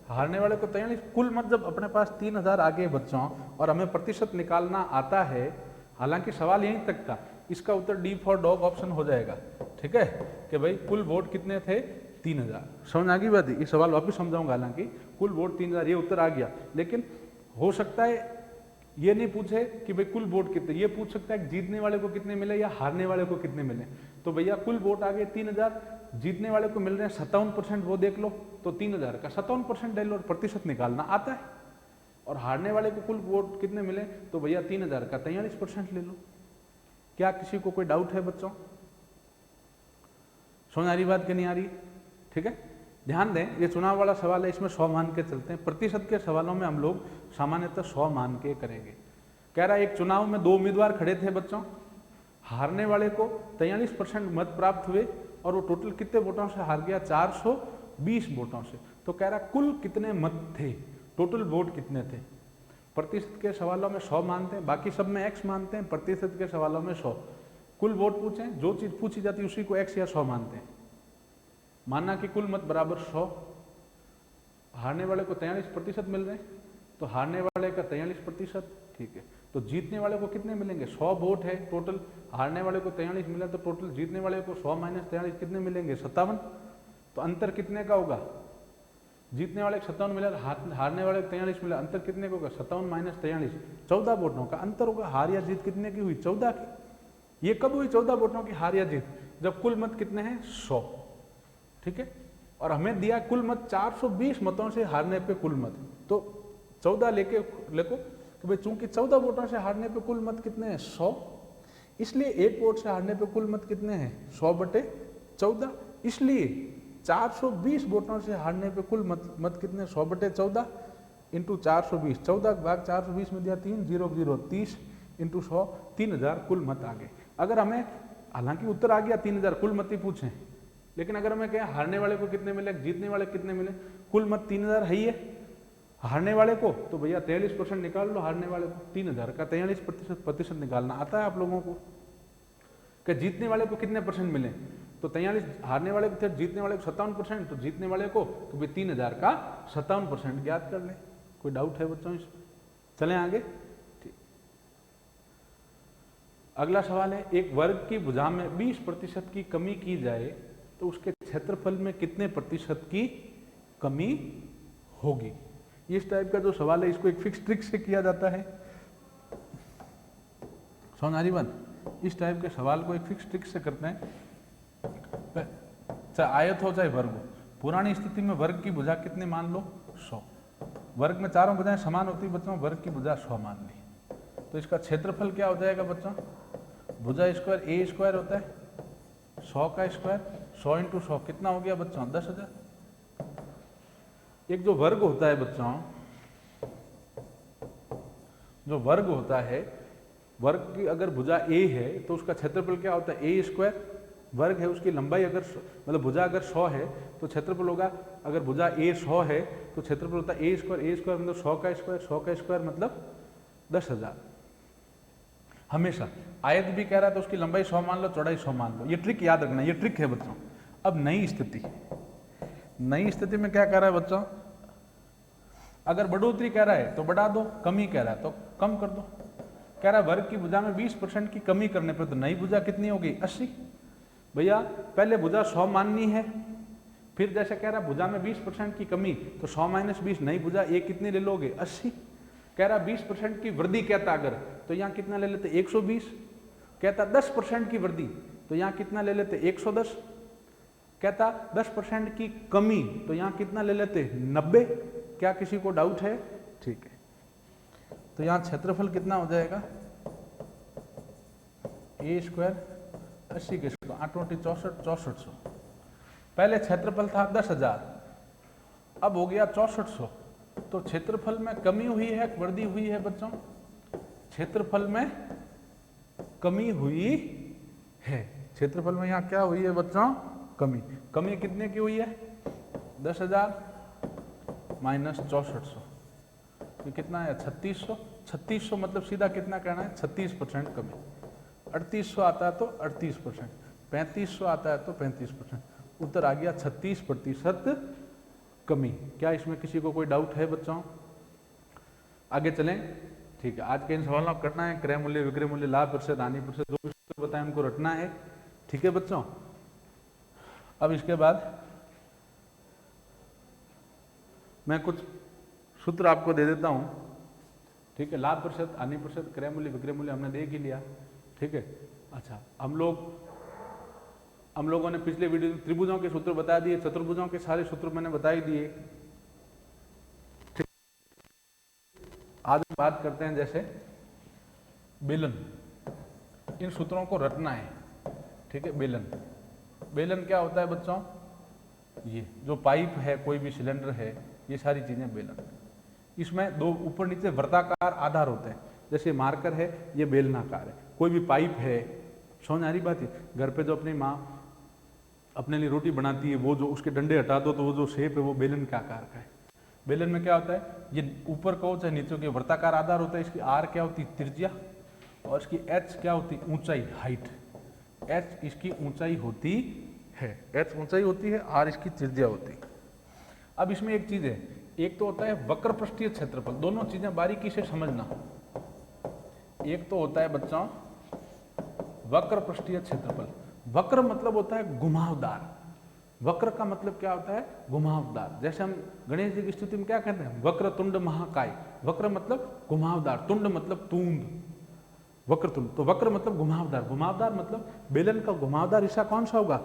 [SPEAKER 1] हारने वाले को 43। कुल मत जब अपने पास 3000 आ गए बच्चों और हमें प्रतिशत निकालना आता है, हालांकि सवाल यहीं तक था, इसका उत्तर डी फॉर डॉग ऑप्शन हो जाएगा। ठीक है, कि भाई कुल वोट कितने थे? 3000। समझ आ गई बात? ये सवाल वापिस समझाऊंगा, हालांकि कुल वोट 3000, ये उत्तर आ गया। लेकिन हो सकता है ये नहीं पूछे कि भाई कुल वोट कितने, ये पूछ सकता है जीतने वाले को कितने मिले या हारने वाले को कितने मिले। तो भैया कुल वोट आ गए 3000, जीतने वाले को मिल रहे हैं 57%, वो देख लो, तो 3000 का 57% ले लो और प्रतिशत निकालना आता है। और हारने वाले को कुल वोट कितने मिले, तो भैया 3000 का 43% ले लो। क्या किसी को कोई डाउट है बच्चों? समझ आ रही बात कि नहीं आ रही? ठीक है, ध्यान दें, ये चुनाव वाला सवाल है, इसमें 100 मान के चलते हैं। प्रतिशत के सवालों में हम लोग सामान्यतः 100 मान के करेंगे। कह रहा है एक चुनाव में 2 उम्मीदवार खड़े थे बच्चों, हारने वाले को 43% मत प्राप्त हुए और वो टोटल कितने वोटों से हार गया? 420 वोटों से। तो कह रहा कुल कितने मत थे, टोटल वोट कितने थे? प्रतिशत के सवालों में 100 मानते हैं, बाकी सब में x मानते हैं, प्रतिशत के सवालों में 100। कुल वोट पूछें, जो चीज पूछी जाती है उसी को x या 100 मानते हैं। मानना कि कुल मत बराबर 100, हारने वाले को 43% मिल रहे हैं, तो हारने वाले का 43%। ठीक है, तो जीतने वाले को कितने मिलेंगे? 100 वोट है टोटल, हारने वाले को 43 मिला, तो टोटल जीतने वाले को 100 - 43 कितने मिलेंगे? 57। तो अंतर कितने का होगा? जीतने वाले को 57 मिला, हारने वाले को 43 मिला, अंतर कितने का होगा? 57 - 43, 14 वोटों का अंतर होगा। हार या जीत कितने की हुई? 14 की। ये कब हुई 14 वोटों की हार या जीत? जब कुल मत कितने हैं? 100। ठीक है, और हमें दिया कुल मत 420 मतों से हारने पे कुल मत, तो 14 लेके लेको कि भाई चूंकि 14 वोटों से हारने पे कुल मत कितने हैं? 100, इसलिए एक वोट से हारने पे कुल मत कितने हैं? 100/14। इसलिए 420 वोटों से हारने पे कुल मत कितने? 100/14 इंटू 420, 14 का भाग 420 में दिया 3 0 0 30 इंटू 100, 3000 कुल मत आ गए। अगर हमें, हालांकि उत्तर आ गया 3000, कुल मत ही पूछें, लेकिन अगर हमें कहें हारने वाले को कितने मिले, जीतने वाले कितने मिले, कुल मत 3000 है ही है हारने वाले को, तो भैया 43% निकाल लो हारने वाले को। 3000 का 43% निकालना आता है आप लोगों को? कि जीतने वाले को कितने परसेंट मिले, तो 43 हारने वाले को थे, जीतने वाले को 57%, तो जीतने वाले को तो भाई 3000 का 57% ज्ञात कर ले। कोई डाउट है बच्चों इसमें? चलें आगे। ठीक, अगला सवाल है, एक वर्ग की भुजा में 20% की कमी की जाए तो उसके क्षेत्रफल में कितने प्रतिशत की कमी होगी। इस टाइप का जो सवाल है इसको एक फिक्स ट्रिक से किया जाता है। समझ आ रही बात? इस टाइप के सवाल को एक फिक्स ट्रिक से करते हैं, चाहे आयत हो चाहे वर्ग हो। पुरानी स्थिति में वर्ग की भुजा कितने मान लो 100, वर्ग में चारों भुजाएं समान होती बच्चों, वर्ग की भुजा 100 मान ली, तो इसका क्षेत्रफल क्या हो जाएगा बच्चों, भुजा स्क्वायर ए स्क्वायर होता है 100 का स्क्वायर, 100 इंटू 100 कितना हो गया बच्चों 10,000। एक जो वर्ग होता है बच्चों, जो वर्ग होता है, वर्ग की अगर भुजा ए है तो उसका क्षेत्रफल क्या होता है ए स्क्वायर, वर्ग है उसकी लंबाई अगर मतलब भुजा अगर 100 है तो क्षेत्रफल होगा, अगर भुजा ए 100 है तो क्षेत्रफल होता है ए स्क्वायर मतलब 100 का स्क्वायर, 100 का स्क्वायर मतलब 10,000। हमेशा आयत भी कह रहा है तो उसकी लंबाई 100 मान लो, चौड़ाई 100 मान लो, ये ट्रिक याद रखना, ये ट्रिक है बच्चों। अब नई स्थिति में क्या कह रहा है बच्चों, अगर बढ़ोतरी कह रहा है तो बढ़ा दो, कमी कह रहा है तो कम कर दो। कह रहा है वर्ग की भुजा में 20% की कमी करने पर, तो नई भुजा कितनी होगी 80। भैया पहले भुजा 100 माननी है, फिर जैसे कह रहा है भुजा में 20% की कमी, तो 100 माइनस 20 नई भुजा एक कितनी ले लोगे 80। कह रहा 20% की वृद्धि कहता अगर, तो यहाँ कितना ले लेते 120। कहता 10% की वृद्धि, तो यहाँ कितना ले लेते 110। कहता 10% की कमी, तो यहाँ कितना ले लेते 90। क्या किसी को डाउट है? ठीक है, तो यहाँ क्षेत्रफल कितना हो जाएगा ए स्क्वायर 80 के स्क्वायर 8 6400। पहले क्षेत्रफल था 10,000, अब हो गया 6400, तो क्षेत्रफल में कमी हुई है वृद्धि हुई है बच्चों? क्षेत्रफल में कमी हुई है, क्षेत्रफल में यहाँ क्या हुई है बच्चों? कमी। कमी कितने की हुई है 10,000 माइनस 6400, ये कितना है 3600। 3600 मतलब सीधा कितना कहना है 36% कमी। 3800 आता है तो 38%, 3500 आता है तो 35%, उत्तर आ गया 36% कमी। क्या इसमें किसी को कोई डाउट है बच्चों? आगे चलें। ठीक है, आज के इन सवालों को करना है, क्रय मूल्य, विक्रय मूल्य, लाभ प्रतिशत, हानि प्रतिशत, जो भी सूत्र बताएं उनको रटना है। ठीक है बच्चों, अब इसके बाद मैं कुछ सूत्र आपको दे देता हूं। ठीक है, लाभ प्रतिशत, हानि प्रतिशत, क्रय मूल्य, विक्रय मूल्य हमने देख ही लिया। ठीक है, अच्छा हम लोगों ने पिछले वीडियो में त्रिभुजों के सूत्र बता दिए, चतुर्भुजों के सारे सूत्र मैंने बता ही दिए। ठीक, आज हम बात करते हैं जैसे बेलन, इन सूत्रों को रटना है। ठीक है, बेलन क्या होता है बच्चों? ये जो पाइप है, कोई भी सिलेंडर है, ये सारी चीजें बेलन। इसमें दो ऊपर नीचे वृत्ताकार आधार होते हैं, जैसे मार्कर है ये बेलनाकार है, कोई भी पाइप है। समझ आ रही बात है? घर पे जो अपनी माँ अपने लिए रोटी बनाती है, वो जो उसके डंडे हटा दो तो वो जो शेप है वो बेलन के आकार का है। बेलन में क्या होता है, ये ऊपर का हो चाहे नीचे के वृत्ताकार आधार होता है। इसकी आर क्या होती है त्रिज्या, और इसकी एच क्या होती है ऊंचाई हाइट। एच इसकी ऊंचाई होती है, एच ऊंचाई होती है, आर इसकी त्रिज्या होती है। अब इसमें एक चीज है, एक तो होता है वक्र पृष्ठीय क्षेत्रफल, दोनों चीजें बारीकी से समझना। एक तो होता है बच्चों वक्र पृष्ठीय क्षेत्रफल। वक्र मतलब होता है घुमावदार, वक्र का मतलब क्या होता है घुमावदार। जैसे हम गणेश जी की स्तुति में क्या कहते हैं वक्र तुंड महाकाय, वक्र मतलब घुमावदार, तुंड मतलब तूंद, वक्र तुंड। तो वक्र मतलब घुमावदार, घुमावदार मतलब बेलन का घुमावदार हिस्सा कौन सा होगा?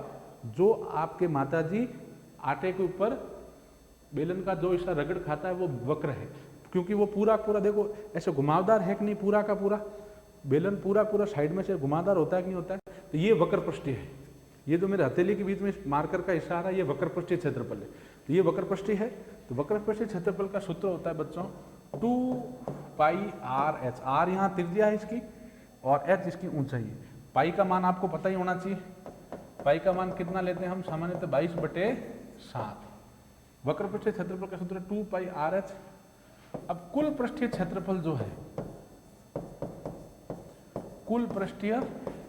[SPEAKER 1] जो आपके माताजी आटे के ऊपर बेलन का जो हिस्सा रगड़ खाता है वो वक्र है, क्योंकि वो पूरा पूरा देखो ऐसे घुमावदार है कि नहीं, पूरा का पूरा बेलन पूरा पूरा साइड में से घुमावदार होता है कि नहीं होता है, तो ये वक्र पृष्ठीय है। ये जो मेरे हथेली के बीच में मार्कर का हिस्सा आ रहा है ये वक्र पृष्ठीय क्षेत्रफल है, तो ये वक्र पृष्ठीय है। तो वक्र पृष्ठीय क्षेत्रफल का सूत्र होता है बच्चों 2πr/h। आर यहाँ त्रिज्या है इसकी और h इसकी ऊंचाई है। पाई का मान आपको पता ही होना चाहिए, पाई का मान कितना लेते हैं हम सामान्यतः 22/7। वक्र पृष्ठीय क्षेत्रफल का सूत्र 2πr/h। अब कुल पृष्ठीय क्षेत्रफल जो है, कुल पृष्ठीय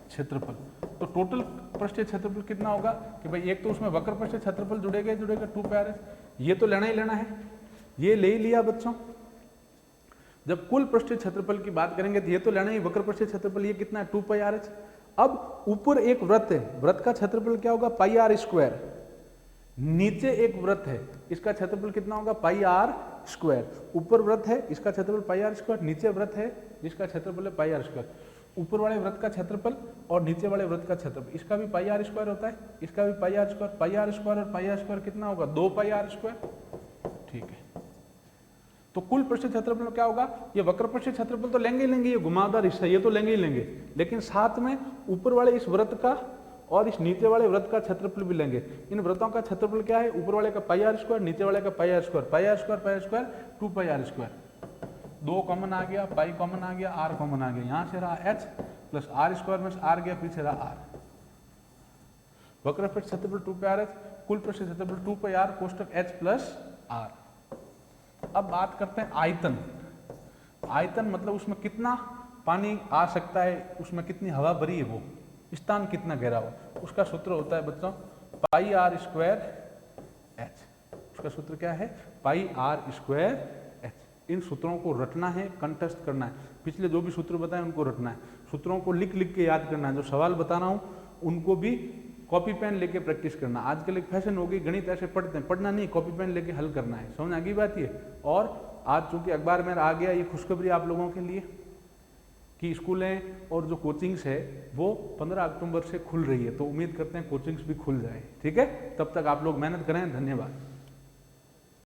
[SPEAKER 1] क्षेत्रफल, तो टोटल पृष्ठीय क्षेत्रफल कितना होगा कि भाई एक तो उसमें वक्र पृष्ठीय क्षेत्रफल जुड़ेगा 2πr/h, ये तो लेना ही लेना है, ये ले ही लिया बच्चों। जब कुल पृष्ठीय क्षेत्रफल की बात करेंगे तो ये तो लेना ही, वक्र पृष्ठीय क्षेत्रफल ये कितना है 2πr/h। अब ऊपर एक वृत्त है, वृत्त का क्षेत्रफल क्या होगा πr²। नीचे एक वृत्त है, इसका क्षेत्रफल कितना होगा पाई आर स्क्वायर। ऊपर वृत्त है, इसका क्षेत्रफल पाई आर स्क्वायर। नीचे वृत्त है जिसका क्षेत्रफल है पाई आर स्क्वायर। ऊपर वाले वृत्त का क्षेत्रफल और नीचे वाले वृत्त का क्षेत्रफल, इसका भी पाई आर स्क्वायर होता है, इसका भी pi r square. Pi r square और पाई आर स्क्वायर कितना होगा 2 पाई आर स्क्वायर। ठीक है, तो कुल पृष्ठ क्षेत्रफल क्या होगा, ये वक्र पृष्ठ क्षेत्रफल तो लेंगे ही लेंगे, ये घुमावदार हिस्सा ये तो लेंगे ही लेंगे, लेकिन साथ में ऊपर वाले इस वृत्त का और इस नीचे वाले वृत्त का क्षेत्रफल भी लेंगे। इन वृत्तों का क्षेत्रफल क्या है, ऊपर वाले का पाई आर स्क्वायर, नीचे वाले का pi r square. Pi r square 2 pi r square. 2 common आ गया, पाई कॉमन आ गया, आर कॉमन आ गया। यहां से रहा h प्लस आर स्क्वायर में आर गया, पीछे रहा आर। वक्र पृष्ठ क्षेत्रफल 2 पाई आर एच, कुल पृष्ठ क्षेत्रफल 2 pi are कोष्टक h plus are. अब बात करते हैं आयतन। आयतन मतलब उसमें कितना पानी आ सकता है, उसमें कितनी हवा भरी है, वो स्थान कितना घेरा हो। उसका सूत्र होता है बच्चों पाई आर स्क्वायर एच। उसका सूत्र क्या है पाई आर स्क्वायर एच। इन सूत्रों को रटना है, कंठस्थ करना है। पिछले जो भी सूत्र बताए उनको रटना है, सूत्रों को लिख लिख के याद करना है। जो सवाल बता रहा हूँ उनको भी कॉपी पेन लेके प्रैक्टिस करना। आजकल एक फैशन हो गई, गणित ऐसे पढ़ते हैं, पढ़ना नहीं, कॉपी पेन लेके हल करना है। समझ आ गई बात ये। और आज चूंकि अखबार में आ गया, ये खुशखबरी आप लोगों के लिए कि स्कूलें और जो कोचिंग्स है वो 15 अक्टूबर से खुल रही है, तो उम्मीद करते हैं कोचिंग्स भी खुल जाए। ठीक है, तब तक आप लोग मेहनत करें। धन्यवाद।